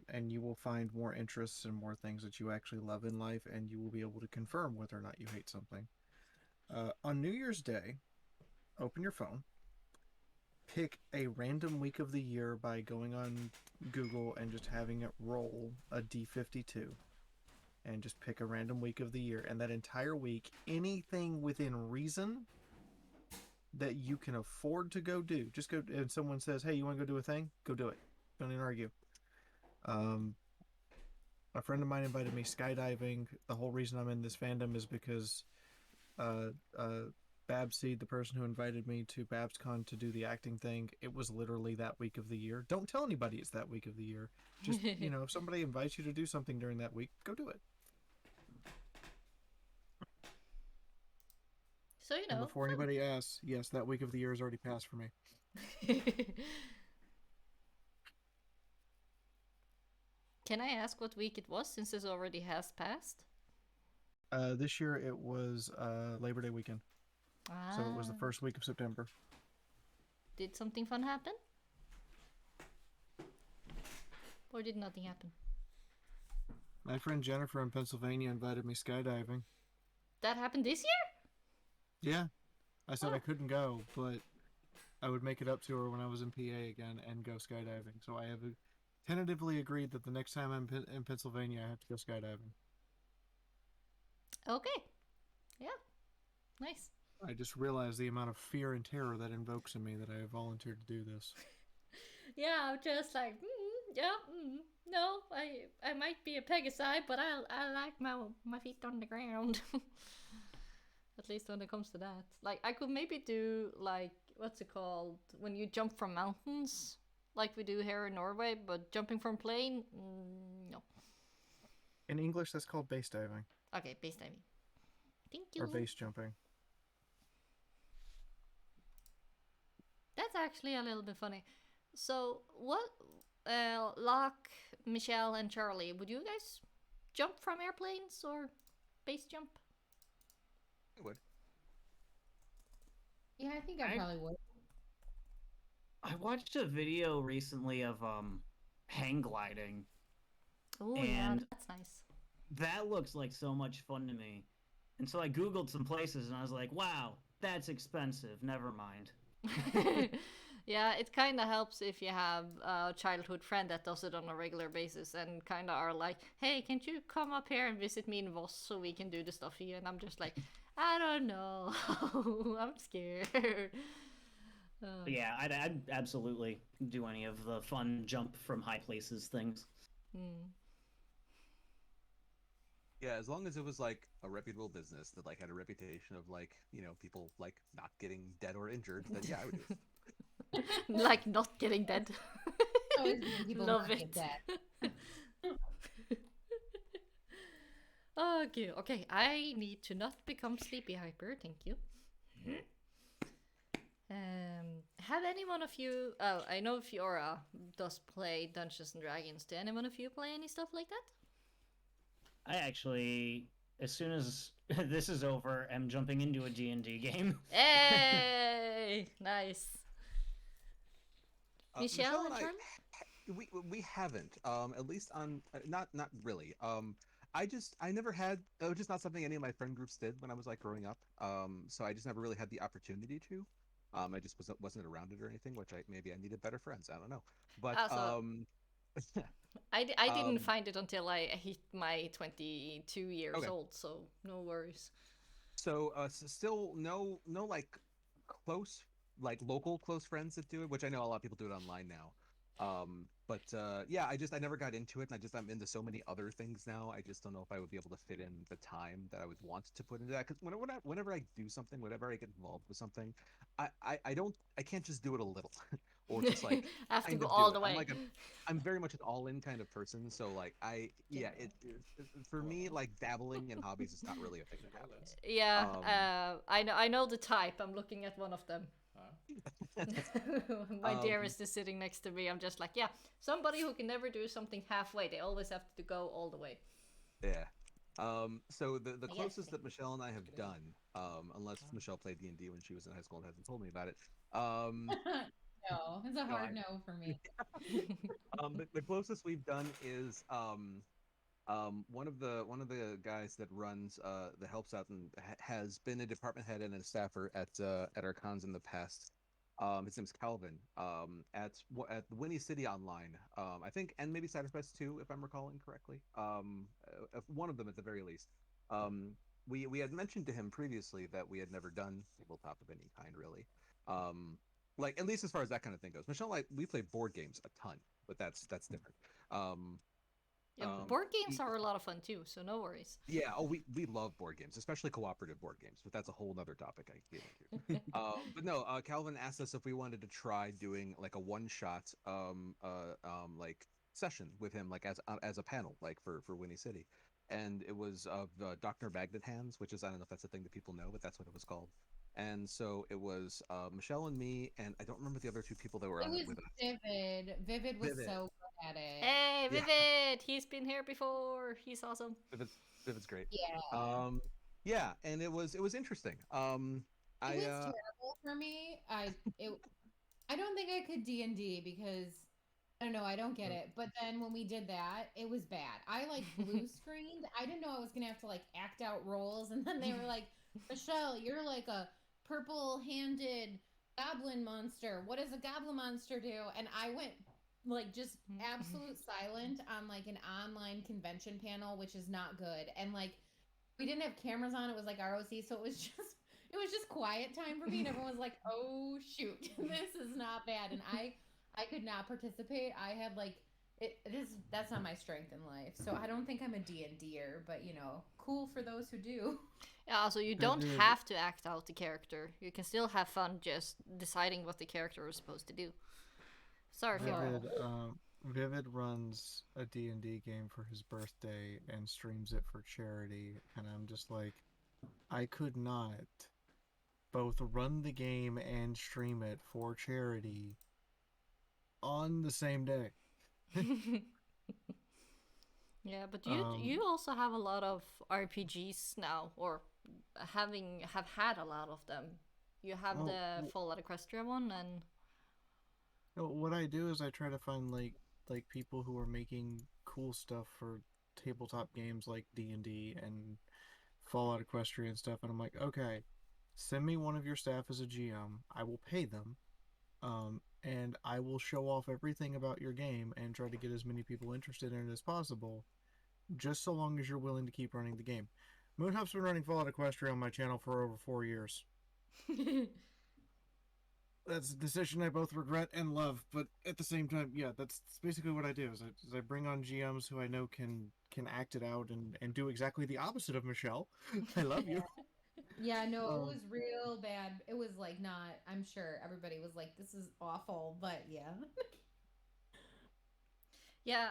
And you will find more interests and more things that you actually love in life, and you will be able to confirm whether or not you hate something. On New Year's Day, open your phone, pick a random week of the year by going on Google and just having it roll a D52, and just pick a random week of the year, and that entire week, anything within reason that you can afford to go do, just go. And someone says, "Hey, you want to go do a thing?" Go do it. Don't even argue. A friend of mine invited me skydiving. The whole reason I'm in this fandom is because Babseed, the person who invited me to BabsCon to do the acting thing, it was literally that week of the year. Don't tell anybody it's that week of the year. Just, if somebody invites you to do something during that week, go do it.
So,
And before anybody asks, yes, that week of the year has already passed for me.
Can I ask what week it was, since this already has passed?
This year it was Labor Day weekend. So it was the first week of September.
Did something fun happen? Or did nothing happen?
My friend Jennifer in Pennsylvania invited me skydiving.
That happened this year?
Yeah. I said
Oh.
I couldn't go, but I would make it up to her when I was in PA again and go skydiving. So I have tentatively agreed that the next time I'm in Pennsylvania, I have to go skydiving.
Okay. Yeah. Nice.
I just realized the amount of fear and terror that invokes in me that I have volunteered to do this.
Yeah, I'm just like, no, I might be a Pegasi, but I like my feet on the ground. At least when it comes to that. Like, I could maybe do, like, what's it called? When you jump from mountains, like we do here in Norway, but jumping from plane, no.
In English, that's called base diving.
Okay, base diving. Thank you.
Or base jumping.
That's actually a little bit funny. So, what, Locke, Michelle, and Charlie, would you guys jump from airplanes or base jump?
I would.
Yeah, I think I probably would.
I watched a video recently of hang gliding.
Oh, yeah,
And-
that's nice.
That looks like so much fun to me. And so I Googled some places and I was like, wow, that's expensive. Never mind.
Yeah, it kind of helps if you have a childhood friend that does it on a regular basis and kind of are like, hey, can't you come up here and visit me in Voss so we can do the stuff here? And I'm just like, I don't know. I'm scared.
But yeah, I'd absolutely do any of the fun jump from high places things.
Yeah, as long as it was like a reputable business that like had a reputation of like, people like not getting dead or injured, then yeah, I would do it.
Like not getting dead.
always making people
Love
not get
it.
that.
Okay, okay. I need to not become sleepy hyper. Thank you. Have any one of you? Oh, I know Fiora does play Dungeons and Dragons. Do any one of you play any stuff like that?
I actually, as soon as this is over, am jumping into a D&D game.
Hey, nice. Michelle
Michelle
and
and I,
Charlie?
we haven't. At least on not really. I never had. It was just not something any of my friend groups did when I was like growing up. So I just never really had the opportunity to. I just wasn't around it or anything, which maybe I needed better friends. I don't know. But
Also, I didn't
um,
find it until I hit my 22 years
okay.
old, so no worries.
So still no like close like local close friends that do it, which I know a lot of people do it online now. But yeah, I never got into it, and I'm into so many other things now. I just don't know if I would be able to fit in the time that I would want to put into that. Because whenever I do something, whenever I get involved with something, I can't just do it a little, or just like
Have to
kind
go
of
all
do
the
it.
way.
I'm very much an all in kind of person. So like yeah, for me like dabbling in hobbies is not really a thing that happens.
Yeah,
Um,
I know the type. I'm looking at one of them. My
um,
dearest is sitting next to me. I'm just like, yeah, somebody who can never do something halfway. They always have to go all the way.
Yeah. So the
I guess.
closest that Michelle and I have done, unless Michelle played D&D when she was in high school and hasn't told me about it, um,
No, it's a
no,
hard no for me.
the closest we've done is one of the guys that runs that helps out and has been a department head and a staffer at our cons in the past. His name's Calvin. At Winnie City Online, I think, and maybe Cyberfest too, if I'm recalling correctly. One of them at the very least. Um, we had mentioned to him previously that we had never done tabletop of any kind, really. Um, like at least as far as that kind of thing goes. Michelle and I, we play board games a ton, but that's different. Um,
Yeah, board games
he,
are a lot of fun too, so no worries.
yeah, oh, we love board games, especially cooperative board games, but that's a whole nother topic I can get into. But no, Calvin asked us if we wanted to try doing like a one shot like session with him, like as a panel, like for Winnie City, and it was of Dr. Magnet Hands, which is I don't know if that's a thing that people know, but that's what it was called. And so it was Michelle and me, and I don't remember the other two people that were
It
on it
was
with us.
Vivid. Vivid was
Vivid,
so good at it.
Hey,
yeah,
Vivid! He's been here before. He's awesome.
Vivid's great.
Yeah.
Um, yeah, and it was interesting.
It
I
was terrible for me. I don't think I could D&D because I don't know, I don't get it. But then when we did that, it was bad. I like blue screened. I didn't know I was gonna have to like act out roles, and then they were like, Michelle, you're like a purple handed goblin monster. What does a goblin monster do? And I went like just absolute silent on like an online convention panel, which is not good. And like we didn't have cameras on. It was like ROC, so it was just quiet time for me, and everyone was like, "Oh shoot, this is not bad." And I could not participate. I had like that's not my strength in life. So I don't think I'm a D&D'er, but cool for those who do.
Yeah, so you don't
Vivid,
have to act out the character. You can still have fun just deciding what the character is supposed to do. Sorry, Fiora.
Vivid, Vivid runs a D&D game for his birthday and streams it for charity, and I'm just like, I could not both run the game and stream it for charity on the same day.
Yeah, but you
Um,
you also have a lot of RPGs now, or have had a lot of them. You have
well,
the Fallout Equestria one, and
what I do is I try to find like people who are making cool stuff for tabletop games like D&D and Fallout Equestria and stuff, and I'm like, okay, send me one of your staff as a GM. I will pay them, and I will show off everything about your game and try to get as many people interested in it as possible, just so long as you're willing to keep running the game. Moonhup's been running Fallout Equestria on my channel for over 4 years. That's a decision I both regret and love, but at the same time, yeah, that's basically what I do. Is I bring on GMs who I know can act it out and do exactly the opposite of Michelle. I love you.
Yeah, no, it
Um,
was real bad. It was like not, I'm sure everybody was like, this is awful, but yeah.
Yeah,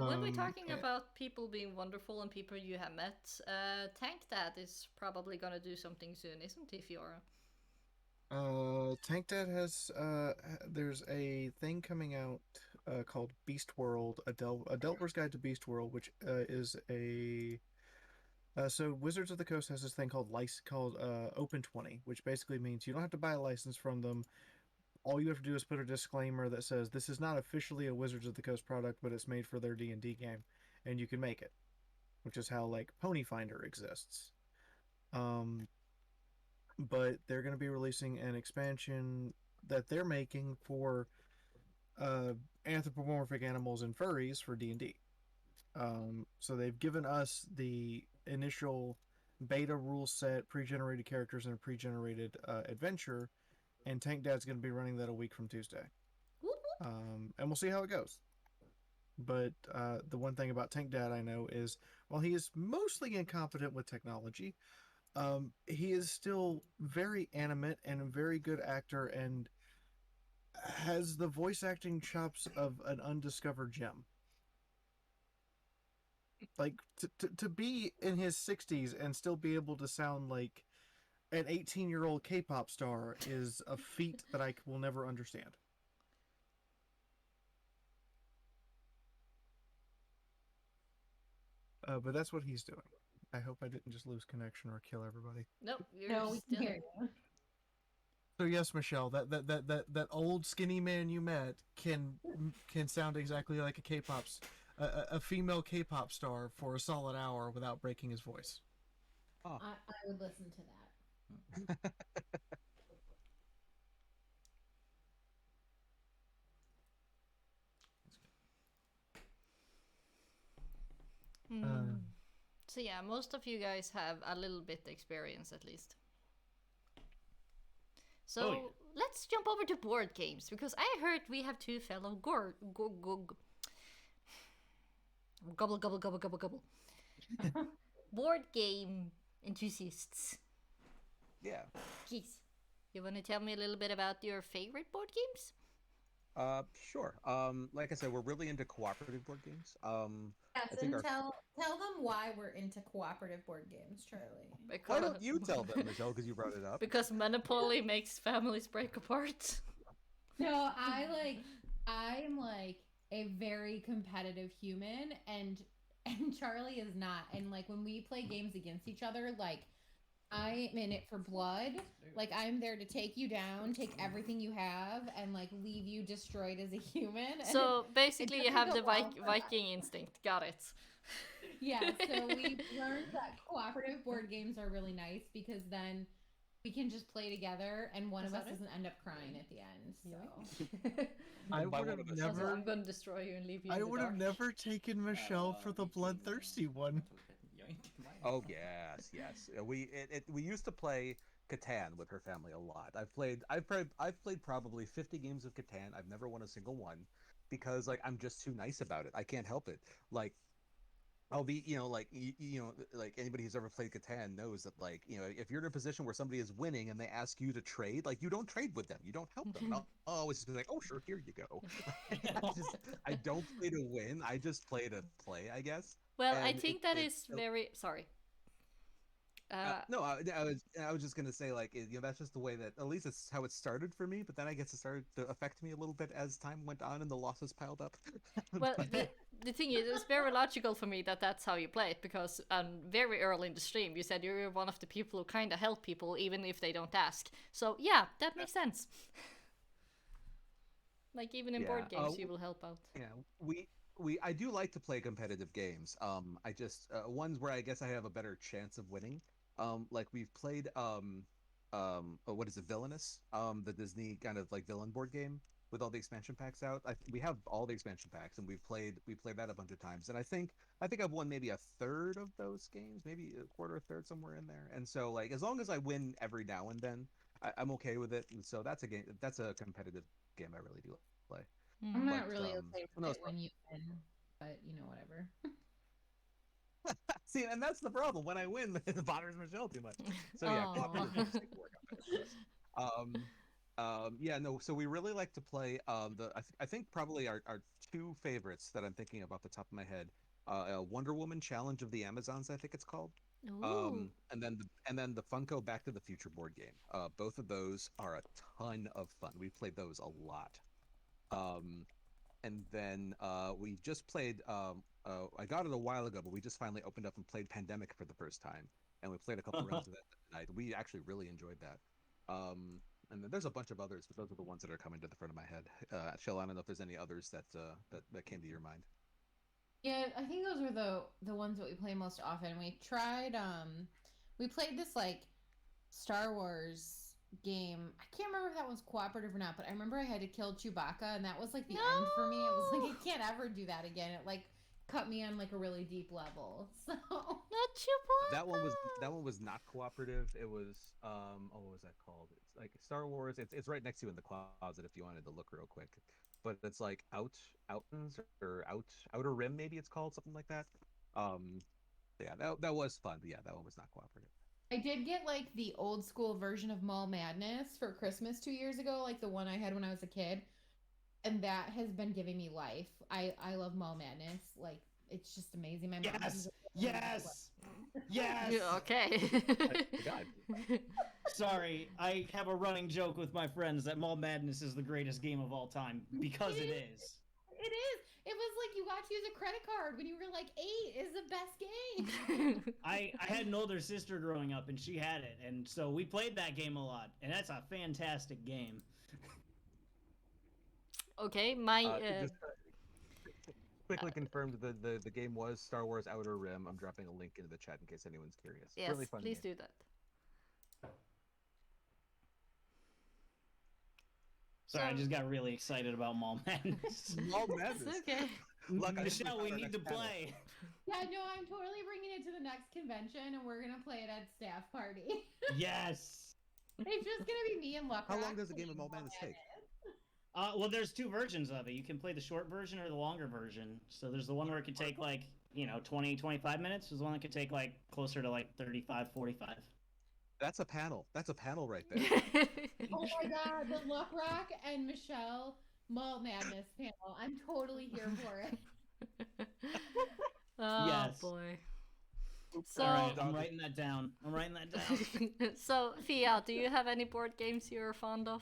when we're talking
And,
about people being wonderful and people you have met, Tank Dad is probably gonna do something soon, isn't he, Fiora?
Tank Dad has there's a thing coming out called Beast World, a Delver's Guide to Beast World, which is a so Wizards of the Coast has this thing called Open 20, which basically means you don't have to buy a license from them. All you have to do is put a disclaimer that says this is not officially a Wizards of the Coast product, but it's made for their D&D game, and you can make it, which is how like Pony Finder exists. Um, but they're going to be releasing an expansion that they're making for uh, anthropomorphic animals and furries for D&D. So they've given us the initial beta rule set, pre-generated characters, and a pre-generated adventure, and Tank Dad's going to be running that a week from Tuesday.
Whoop, whoop.
And we'll see how it goes. But the one thing about Tank Dad I know is, while he is mostly incompetent with technology, he is still very animate and a very good actor and has the voice acting chops of an undiscovered gem. Like, to be in his 60s and still be able to sound like an 18-year-old K-pop star is a feat that I will never understand. But that's what he's doing. I hope I didn't just lose connection or kill everybody.
Nope, you're
No, we can
still.
hear you.
So yes, Michelle, that old skinny man you met can sound exactly like a female K-pop star for a solid hour without breaking his voice.
Oh.
I would listen to that.
Hmm. So yeah, most of you guys have a little bit experience at least. So
Oh, yeah.
let's jump over to board games because I heard we have two fellow gobble gobble gobble gobble gobble board game enthusiasts.
Yeah.
Keith, you want to tell me a little bit about your favorite board games?
Sure. Like I said, we're really into cooperative board games.
Yes,
I think
and
our.
tell them why we're into cooperative board games, Charlie.
Why don't you tell them, Michelle, because you brought it up?
Because Monopoly makes families break apart.
No, I'm like a very competitive human and Charlie is not. And like when we play games against each other, like I'm in it for blood. Like I'm there to take you down, take everything you have, and like leave you destroyed as a human.
So basically, you
doesn't
have the
go well for us.
Viking instinct. Got it.
Yeah, so we've learned that cooperative board games are really nice because then we can just play together and one
Is
of us
that it?
doesn't end up crying at the end. So
I
By
would
one
have
of us.
Also,
never.
I'm gonna destroy you and leave you in
I
the
would have
dark.
never taken Michelle for the bloodthirsty one.
Oh yes, yes. We used to play Catan with her family a lot. I've played probably 50 games of Catan. I've never won a single one because like I'm just too nice about it. I can't help it. Like I'll be, like anybody who's ever played Catan knows that, like, if you're in a position where somebody is winning and they ask you to trade, like, you don't trade with them, you don't help them. And I'll always just be like, oh, sure, here you go. I don't play to win. I just play to play, I guess.
Well, I
And
think that is very sorry.
no, I was just gonna say like that's just the way that at least it's how it started for me. But then I guess it started to affect me a little bit as time went on and the losses piled up.
Well,
But-
the thing is, it's very logical for me that that's how you play it because very early in the stream you said you're one of the people who kind of help people even if they don't ask. So yeah, that makes sense. Like even in board
Yeah,
games, you will help out.
yeah, I do like to play competitive games. I just ones where I guess I have a better chance of winning. Like we've played what is it, Villainous? The Disney kind of like villain board game with all the expansion packs out. We have all the expansion packs, and we played that a bunch of times. And I think I've won maybe a third of those games, maybe a quarter, a third, somewhere in there. And so like as long as I win every now and then, I'm okay with it. And so that's a game. That's a competitive game I really do play.
I'm
Mm.
not
But
really okay
for the
with
most
it when you win, but whatever.
See, and that's the problem. When I win, it bothers Michelle too much. So yeah,
Aw.
cooperative games take work on it. Yeah, no. So we really like to play I think probably our two favorites that I'm thinking of off the top of my head. Wonder Woman Challenge of the Amazons, I think it's called.
Ooh.
And then the Funko Back to the Future board game. Both of those are a ton of fun. We've played those a lot. Um, and then we just played. I got it a while ago, but we just finally opened up and played Pandemic for the first time, and we played a couple rounds of that tonight. We actually really enjoyed that. And then there's a bunch of others, but those are the ones that are coming to the front of my head. Shell, I don't know if there's any others that came to your mind.
Yeah, I think those were the ones that we play most often. We played this like Star Wars game. I can't remember if that was cooperative or not, but I remember I had to kill Chewbacca, and that was like the end for me. It was like I can't ever do that again. It like cut me on like a really deep level. So
Not Chewbacca.
That one was not cooperative. It was what was that called? It's like Star Wars. It's right next to you in the closet if you wanted to look real quick. But it's like Outlands or Outer Rim, maybe it's called something like that. Um, yeah, that was fun. But yeah, that one was not cooperative.
I did get like the old school version of Mall Madness for Christmas 2 years ago, like the one I had when I was a kid, and that has been giving me life. I love Mall Madness. Like it's just amazing. My mom
Yes. Yes.
Yeah, okay.
God.
Sorry, I have a running joke with my friends that Mall Madness is the greatest game of all time because it is.
It is. It was like you got to use a credit card when you were like 8 is the best game.
I had an older sister growing up and she had it, and so we played that game a lot, and that's a fantastic game.
Okay, my
Just quickly confirmed the game was Star Wars Outer Rim. I'm dropping a link into the chat in case anyone's curious.
yes,
Really fun
please
game.
do that.
Sorry, I
So-
just got really excited about Mall Madness.
Mall
It's
Madness.
okay.
Look, I
Michelle,
think
we
our
need
next
to
panel.
play.
Yeah, no, I'm totally bringing it to the next convention, and we're gonna play it at staff party.
Yes.
It's just gonna be me and Luckrock.
How long does a game of Mall Madness take?
Well, there's two versions of it. You can play the short version or the longer version. So there's the one where it could take like, 20, 25 minutes. There's one that could take like closer to like 35, 45.
That's a panel. That's a panel right there.
Oh my god, the Luckrock and Michelle Mall Madness panel. I'm totally here for it.
Oh
Yes.
boy. So,
All right, I'm writing that down.
so Fia, do you have any board games you're fond of?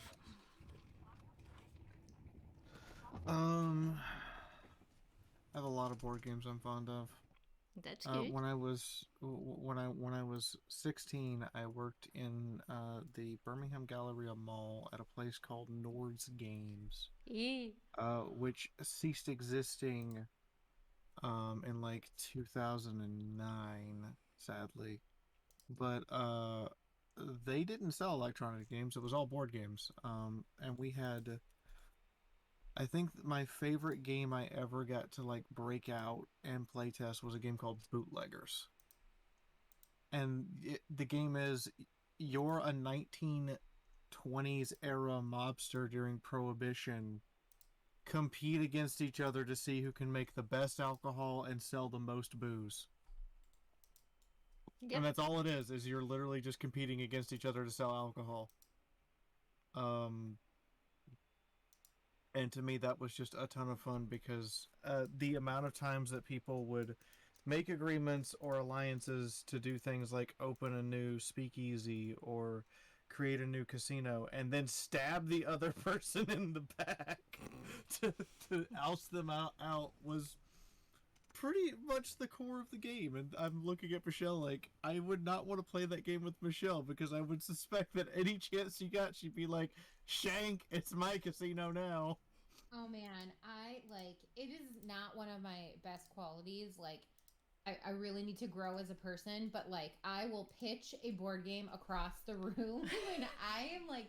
I have a lot of board games I'm fond of.
That's good.
When I was 16, I worked in the Birmingham Galleria Mall at a place called Nord's Games,
Yee.
which ceased existing in like 2009, sadly. But they didn't sell electronic games; it was all board games. And we had. I think my favorite game I ever got to like break out and play test was a game called Bootleggers. And the game is you're a 1920s era mobster during Prohibition. Compete against each other to see who can make the best alcohol and sell the most booze.
Yep.
And that's all it is you're literally just competing against each other to sell alcohol. And to me, that was just a ton of fun because the amount of times that people would make agreements or alliances to do things like open a new speakeasy or create a new casino and then stab the other person in the back to oust them out was pretty much the core of the game. And I'm looking at Michelle like, I would not want to play that game with Michelle because I would suspect that any chance she got, she'd be like, Shank, it's my casino now.
Oh man, it is not one of my best qualities. Like, I really need to grow as a person, but like, I will pitch a board game across the room when I am like,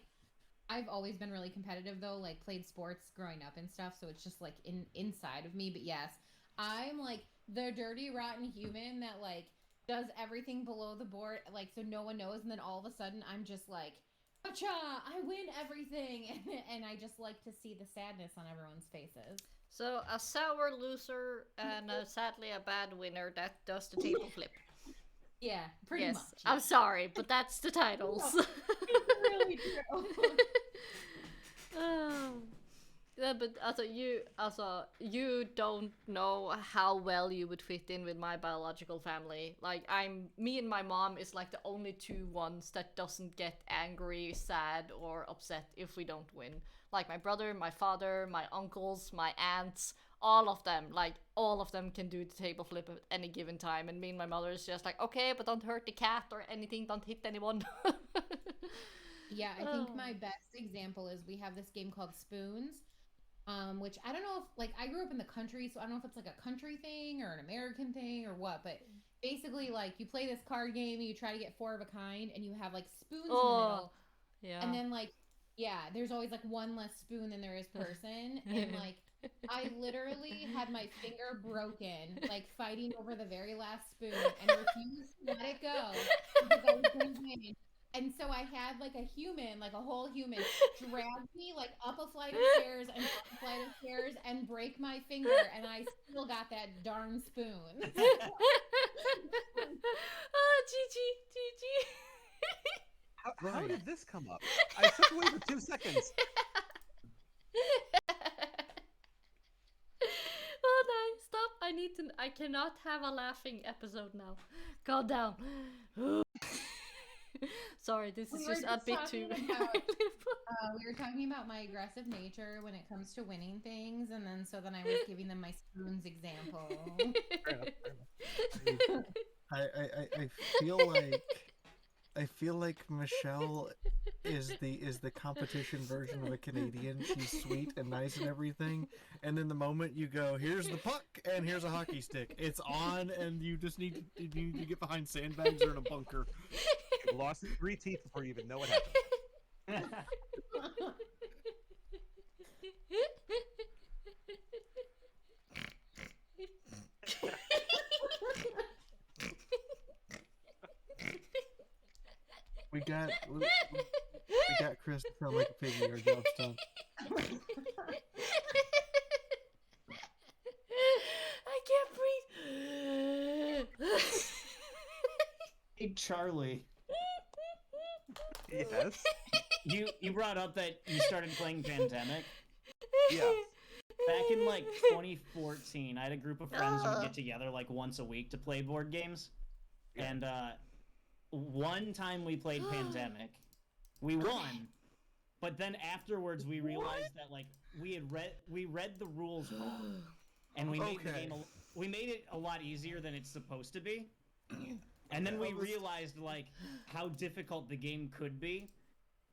I've always been really competitive though, like played sports growing up and stuff, so it's just like inside of me. But yes, I'm like the dirty, rotten human that like does everything below the board, like so no one knows, and then all of a sudden I'm just like, gotcha! I win everything, and I just like to see the sadness on everyone's faces.
So a sour loser and sadly a bad winner that does the table flip.
Yeah, pretty
Yes,
much.
I'm sorry, but that's the titles.
It's really true.
Yeah, but you don't know how well you would fit in with my biological family. Like me and my mom is like the only two ones that doesn't get angry, sad, or upset if we don't win. Like my brother, my father, my uncles, my aunts, all of them, like all of them can do the table flip at any given time. And me and my mother is just like, okay, but don't hurt the cat or anything, don't hit anyone.
Yeah, I think my best example is we have this game called Spoons, which I don't know if like I grew up in the country, so I don't know if it's like a country thing or an American thing or what, but basically like you play this card game, you try to get four of a kind, and you have like spoons in the middle,
Yeah.
and then like yeah, there's always like one less spoon than there is person, and like I literally had my finger broken, like fighting over the very last spoon, and refused to let it go because I was going to win. And so I had like a human, like a whole human, drag me like up a flight of stairs and down a flight of stairs and break my finger, and I still got that darn spoon.
Oh, Gigi.
How did this come up? I stepped away for 2 seconds.
Oh no, stop. I cannot have a laughing episode now. Calm down. Sorry, this is just a bit too...
We were talking about my aggressive nature when it comes to winning things, and then I was giving them my spoons example.
I feel like Michelle is the competition version of a Canadian. She's sweet and nice and everything, and then the moment you go, here's the puck and here's a hockey stick, it's on, and you just need to get behind sandbags or in a bunker.
You lost 3 teeth before you even know what happened.
We got Chris to sound like a piggy. Our job's done.
I can't breathe.
Hey, Charlie.
Yes.
You brought up that you started playing Pandemic.
Yeah.
Back in like 2014, I had a group of friends who would get together like once a week to play board games.
Yeah.
And one time we played Pandemic. We won. But then afterwards we realized that like we read the rules wrong. And we made the game we made it a lot easier than it's supposed to be. And then we realized like how difficult the game could be.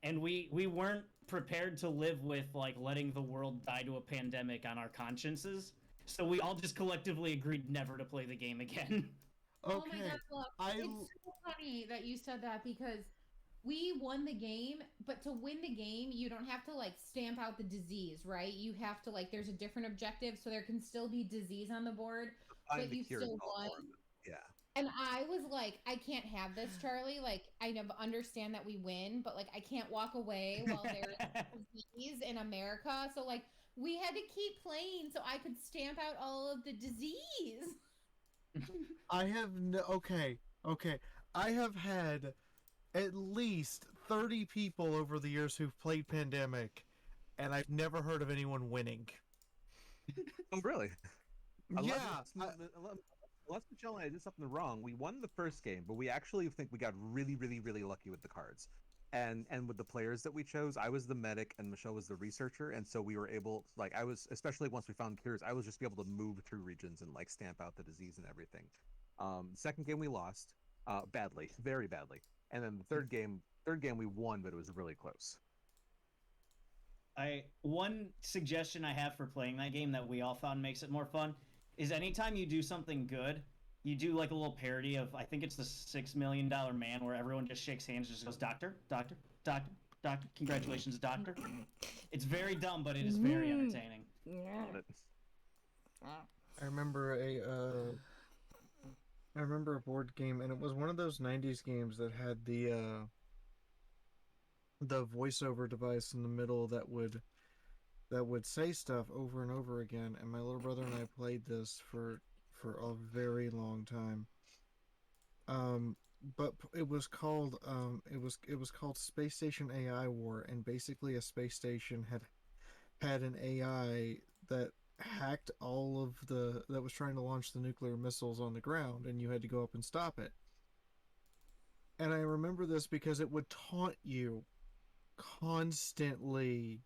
And we weren't prepared to live with like letting the world die to a pandemic on our consciences. So we all just collectively agreed never to play the game again.
Oh my god, look, it's so funny that you said that because we won the game, but to win the game, you don't have to like stamp out the disease, right? You have to like, there's a different objective, so there can still be disease on the board, but you still won.
Yeah.
And I was like, I can't have this, Charlie. Like, I understand that we win, but like, I can't walk away while there's disease in America. So like, we had to keep playing so I could stamp out all of the disease.
I have okay. I have had at least 30 people over the years who've played Pandemic, and I've never heard of anyone winning.
Oh, really?
Yeah.
Unless Michelle and I did something wrong, we won the first game, but we actually think we got really, really, really lucky with the cards. And with the players that we chose, I was the medic and Michelle was the researcher, and so we were able, like, I was, especially once we found cures, I was just be able to move through regions and like stamp out the disease and everything. Second game we lost, badly, very badly, and then the third game we won, but it was really close.
One suggestion I have for playing that game that we all found makes it more fun is anytime you do something good, you do like a little parody of, I think it's the $6 Million Man, where everyone just shakes hands and just goes, doctor, doctor, doctor, doctor, congratulations, doctor. It's very dumb, but it is very entertaining.
I remember a board game, and it was one of those 90s games that had the voiceover device in the middle that would say stuff over and over again, and my little brother and I played this for a very long time. But it was called Space Station AI War, and basically a space station had an AI that hacked all of that was trying to launch the nuclear missiles on the ground, and you had to go up and stop it. And I remember this because it would taunt you constantly,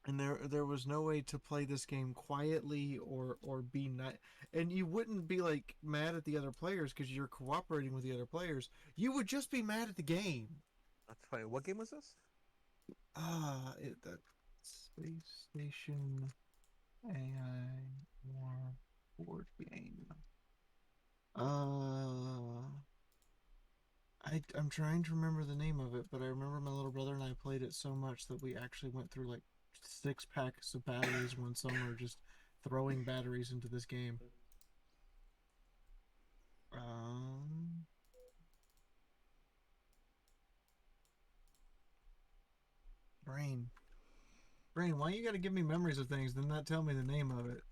and there was no way to play this game quietly or be not, and you wouldn't be like mad at the other players because you're cooperating with the other players. You would just be mad at the game.
That's funny. What game was this?
That Space Station AI War board game. I'm trying to remember the name of it, but I remember my little brother and I played it so much that we actually went through like 6 packs of batteries one summer, just throwing batteries into this game. Brain, why you gotta give me memories of things, then not tell me the name of it?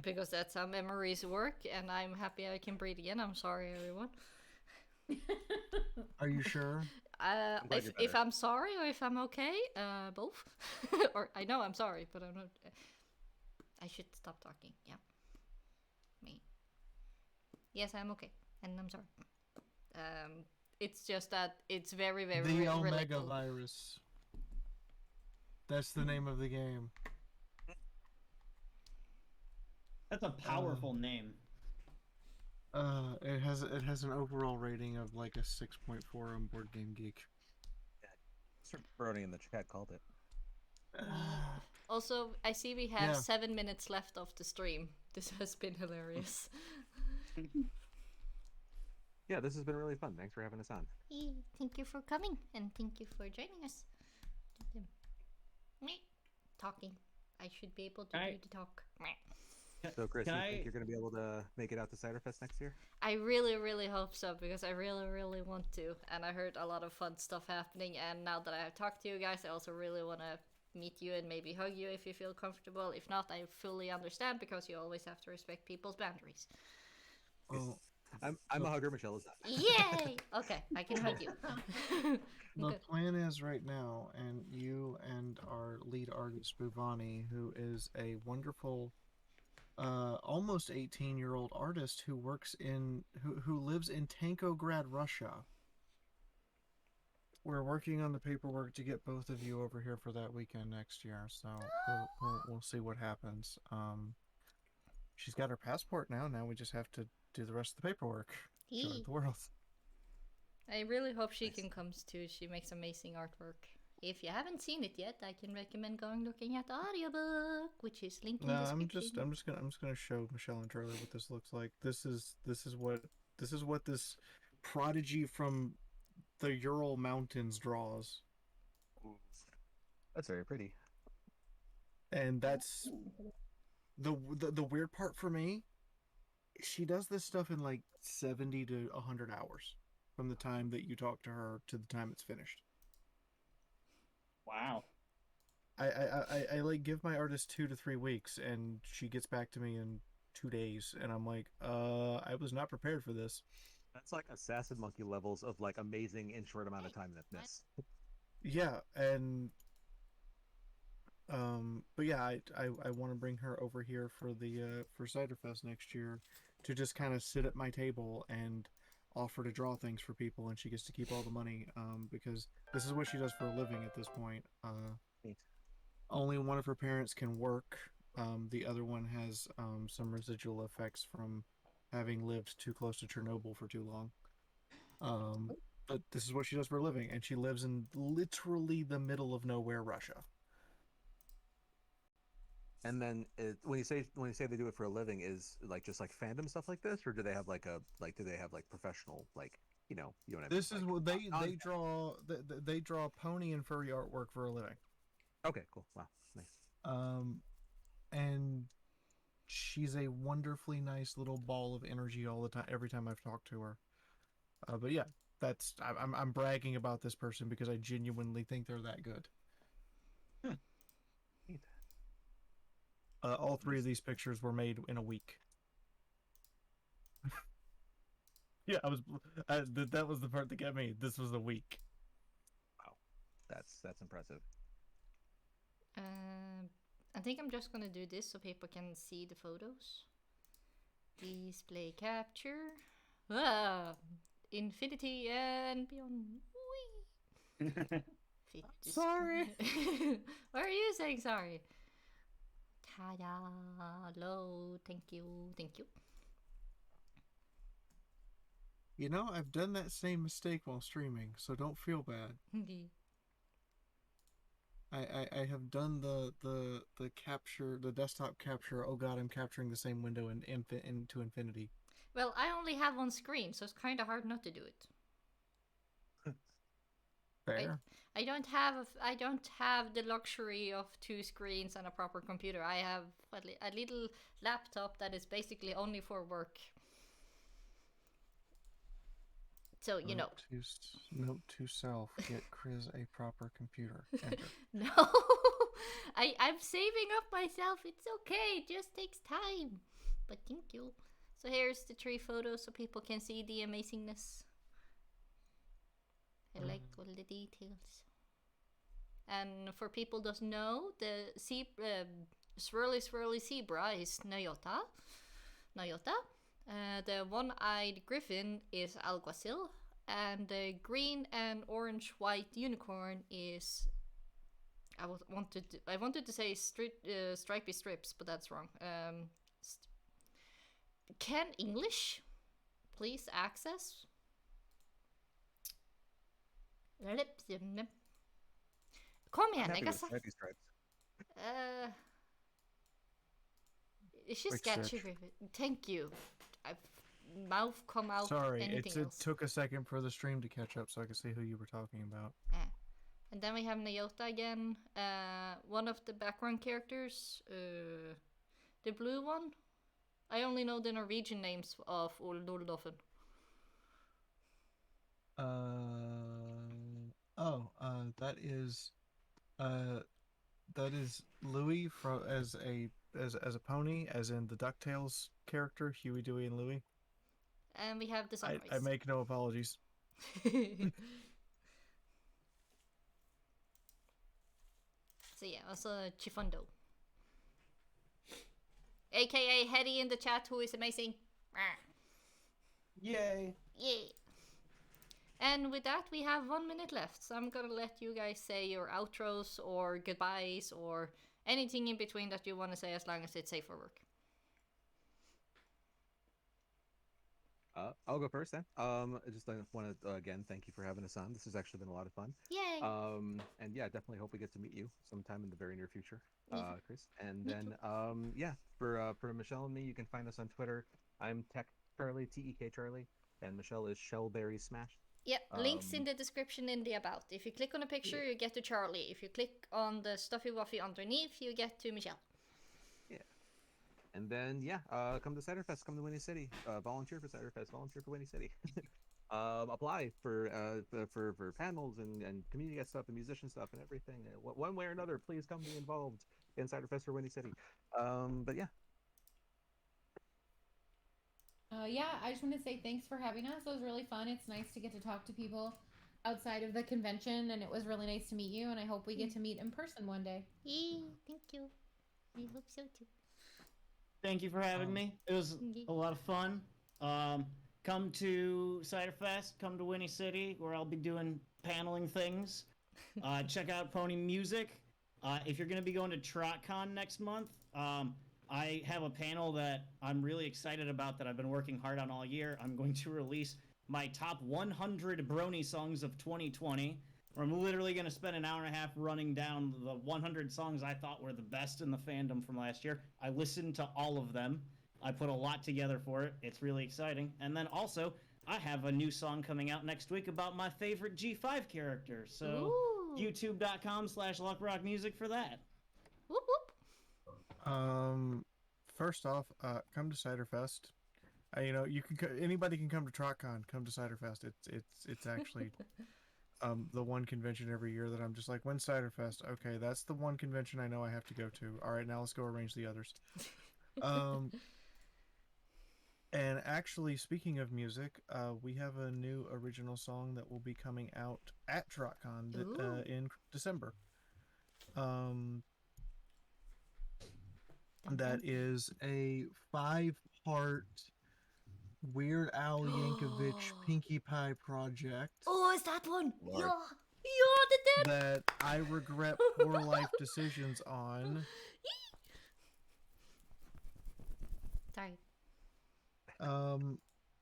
Because that's how memories work, and I'm happy I can breathe again. I'm sorry, everyone.
Are you sure?
glad you're
If
better.
I'm sorry or if I'm okay, both. Or I know I'm sorry, but I'm not. I should stop talking. Yeah, me. Yes, I'm okay, and I'm sorry. It's just that it's very, very
The Omega
relatable.
virus. That's the name of the game.
That's a powerful name.
It has an overall rating of like a 6.4 on Board Game Geek.
Sir Brony in the chat called it.
Also, I see we have
Yeah.
7 minutes left of the stream. This has been hilarious.
Yeah, this has been really fun. Thanks for having us on.
Thank you for coming, and thank you for joining us. Me talking. I should be able to do the talk.
So, Chris,
Can
you
I-
think you're going to be able to make it out to Ciderfest next year?
I really, really hope so, because I really, really want to. And I heard a lot of fun stuff happening. And now that I have talked to you guys, I also really want to meet you and maybe hug you if you feel comfortable. If not, I fully understand, because you always have to respect people's boundaries.
Oh,
I'm a hugger. Michelle is not.
Yay! Okay, I can hug you.
the
Good.
plan is right now, and you and our lead artist Buvani, who is a wonderful, almost 18-year-old artist who works who lives in Tankograd, Russia. We're working on the paperwork to get both of you over here for that weekend next year, so we'll see what happens. She's got her passport now. Now we just have to do the rest of the paperwork. Show it the world.
I really hope she
Nice.
can come too. She makes amazing artwork. If you haven't seen it yet, I can recommend going looking at the audiobook, which is linked in
No,
the
I'm
description.
just gonna show Michelle and Charlie what this looks like. This is what this prodigy from the Ural Mountains draws,
That's very pretty.
and that's the weird part for me. She does this stuff in like 70 to 100 hours from the time that you talk to her to the time it's finished.
Wow.
I like give my artist 2 to 3 weeks, and she gets back to me in 2 days, and I'm like, I was not prepared for this.
That's like Assassin Monkey levels of like amazing in short amount of time that miss.
Yeah, and but yeah, I want to bring her over here for the for Ciderfest next year to just kind of sit at my table and offer to draw things for people, and she gets to keep all the money because this is what she does for a living at this point.
Neat.
Only one of her parents can work. The other one has some residual effects from having lived too close to Chernobyl for too long. But this is what she does for a living, and she lives in literally the middle of nowhere, Russia.
And then when you say they do it for a living, is like just like fandom stuff like this, or do they have like do they have like professional you know what I mean?
This is
like,
what they
non-
draw. They draw pony and furry artwork for a living.
Okay, cool. Wow, nice.
And she's a wonderfully nice little ball of energy all the time. Every time I've talked to her, but yeah, I'm bragging about this person because I genuinely think they're that good.
Neat.
All 3 of these pictures were made in a week. Yeah, that was the part that got me. This was a week.
Wow, that's impressive.
I think I'm just gonna do this so people can see the photos. Display capture. Ah, infinity and beyond. Whee!
Sorry.
Why are you saying sorry? Ta-da! Load. Thank you. Thank you.
You know, I've done that same mistake while streaming, so don't feel bad. I have done the capture, the desktop capture. Oh god, I'm capturing the same window into infinity.
Well, I only have one screen, so it's kind of hard not to do it.
Fair.
I don't have the luxury of 2 screens and a proper computer. I have a little laptop that is basically only for work. So, you know.
Note to self: get Chris a proper computer. Enter.
No. I'm saving up myself. It's okay. It just takes time. But thank you. So here's the 3 photos so people can see the amazingness. I like all the details. And for people doesn't know, the swirly zebra is Nayota. The one-eyed griffin is Alguacil, and the green and orange-white unicorn is. I wanted to say stripy strips, but that's wrong. Can English please access? Kom igen, jag kan sagt. It's just sketchy. Thank you. Mouth come out.
Sorry,
anything else.
It took a second for the stream to catch up so I could see who you were talking about.
And then we have Nayota again. One of the background characters. The blue one. I only know the Norwegian names of Oldofen.
That is Louis as a pony, as in the DuckTales character, Huey, Dewey, and Louie.
And we have the sunrise.
I make no apologies.
So yeah, also Chifundo. AKA Hetty in the chat, who is amazing.
Yay!
Yay! And with that, we have 1 minute left. So I'm gonna let you guys say your outros or goodbyes or anything in between that you want to say, as long as it's safe for work.
I'll go first then. I just want to again thank you for having us on. This has actually been a lot of fun.
Yay!
And yeah, definitely hope we get to meet you sometime in the very near future, Chris. And
Me
then yeah, for Michelle and me, you can find us on Twitter. I'm Tech Charlie, TEK Charlie, and Michelle is Shellberry Smash.
Yep, links in the description in the about. If you click on a picture, you get to Charlie. If you click on the Stuffy Wuffy underneath, you get to Michelle.
Yeah. And then, yeah, come to Ciderfest, come to Winnie City, volunteer for Ciderfest, volunteer for Winnie City. Apply for panels and community guest stuff and musician stuff and everything. One way or another, please come be involved in Ciderfest or Winnie City. But yeah.
Yeah, I just want to say thanks for having us. It was really fun. It's nice to get to talk to people outside of the convention, and it was really nice to meet you, and I hope we get to meet in person one day.
Yay, thank you. I hope so too.
Thank you for having me. It was a lot of fun. Come to Ciderfest, come to Winnie City, where I'll be doing paneling things. Check out Pony Music. If you're going to be going to TrotCon next month, I have a panel that I'm really excited about that I've been working hard on all year. I'm going to release my top 100 Brony songs of 2020. Where I'm literally going to spend an hour and a half running down the 100 songs I thought were the best in the fandom from last year. I listened to all of them. I put a lot together for it. It's really exciting. And then also, I have a new song coming out next week about my favorite G5 character. So, youtube.com/Luckrock Music for that.
Whoop whoop.
First off, come to Ciderfest. You can anybody can come to TrotCon. Come to Ciderfest. It's actually the one convention every year that I'm just like, when's Ciderfest? Okay, that's the one convention I know I have to go to. All right, now let's go arrange the others. And actually, speaking of music, we have a new original song that will be coming out at TrotCon in December. that is a 5-part Weird Al Yankovic Pinkie Pie project.
Oh, is that one?
Lord.
Yeah. Yeah, the dead.
That I regret poor life decisions on.
Sorry.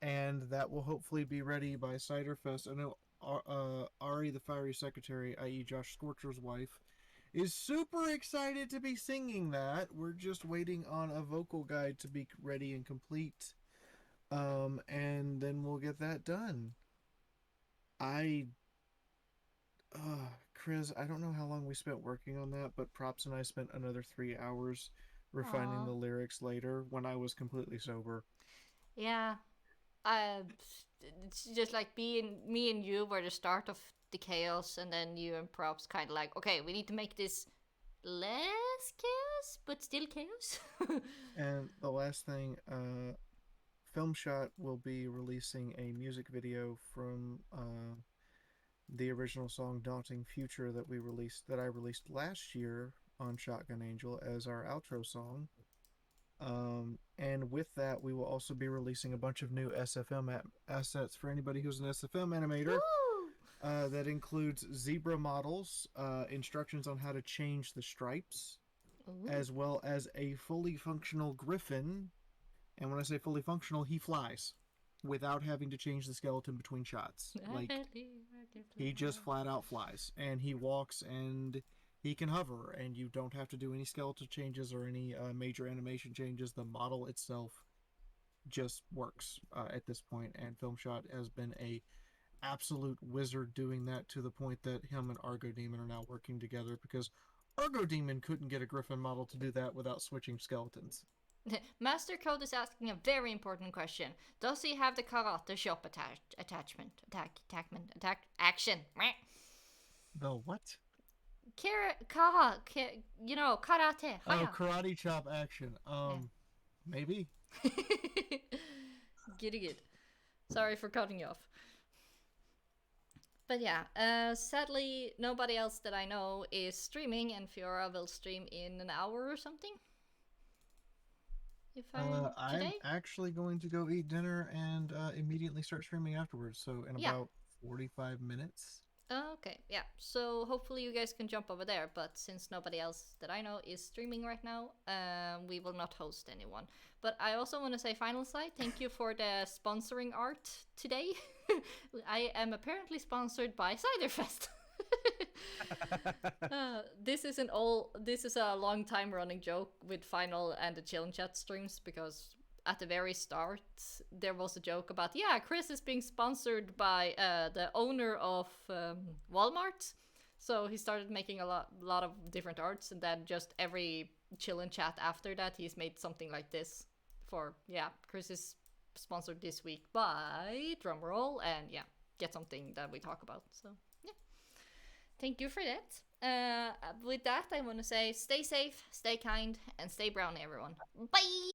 And that will hopefully be ready by Ciderfest. I know Ari, the Fiery Secretary, i.e. Josh Scorcher's wife, is super excited to be singing that. We're just waiting on a vocal guide to be ready and complete. And then we'll get that done. Chris, I don't know how long we spent working on that, but Props and I spent another 3 hours refining
Aw.
the lyrics later when I was completely sober.
Yeah. It's just like me and you were the start of the chaos, and then you and Props kind of like, okay, we need to make this less chaos, but still chaos.
And the last thing, Film Shot will be releasing a music video from the original song "Daunting Future" that I released last year on Shotgun Angel as our outro song. And with that, we will also be releasing a bunch of new SFM assets for anybody who's an SFM animator. That includes zebra models, instructions on how to change the stripes, as well as a fully functional griffin. And when I say fully functional, he flies without having to change the skeleton between shots. Like, he just flat out flies, and he walks, and he can hover, and you don't have to do any skeletal changes or any major animation changes. The model itself just works at this point, and Filmshot has been a absolute wizard doing that, to the point that him and Argo Demon are now working together, because Argo Demon couldn't get a griffin model to do that without switching skeletons.
Master Code is asking a very important question. Does he have the karate shop action?
The what?
Karate.
Oh, karate chop action. Maybe.
Giddy good. Sorry for cutting you off. But yeah, sadly, nobody else that I know is streaming, and Fiaura will stream in an hour or something.
I'm
Today?
actually going to go eat dinner and immediately start streaming afterwards. So in about 45 minutes.
Okay, yeah. So hopefully you guys can jump over there. But since nobody else that I know is streaming right now, we will not host anyone. But I also want to say, Final Sight, thank you for the sponsoring art today. I am apparently sponsored by Ciderfest. This is a long time running joke with Final and the Chill and Chat streams, because at the very start there was a joke about, Chris is being sponsored by the owner of Walmart, so he started making a lot of different arts, and then just every Chill and Chat after that he's made something like this for Chris is sponsored this week by drumroll, and get something that we talk about. So thank you for that. With that, I want to say stay safe, stay kind, and stay brown, everyone. Bye!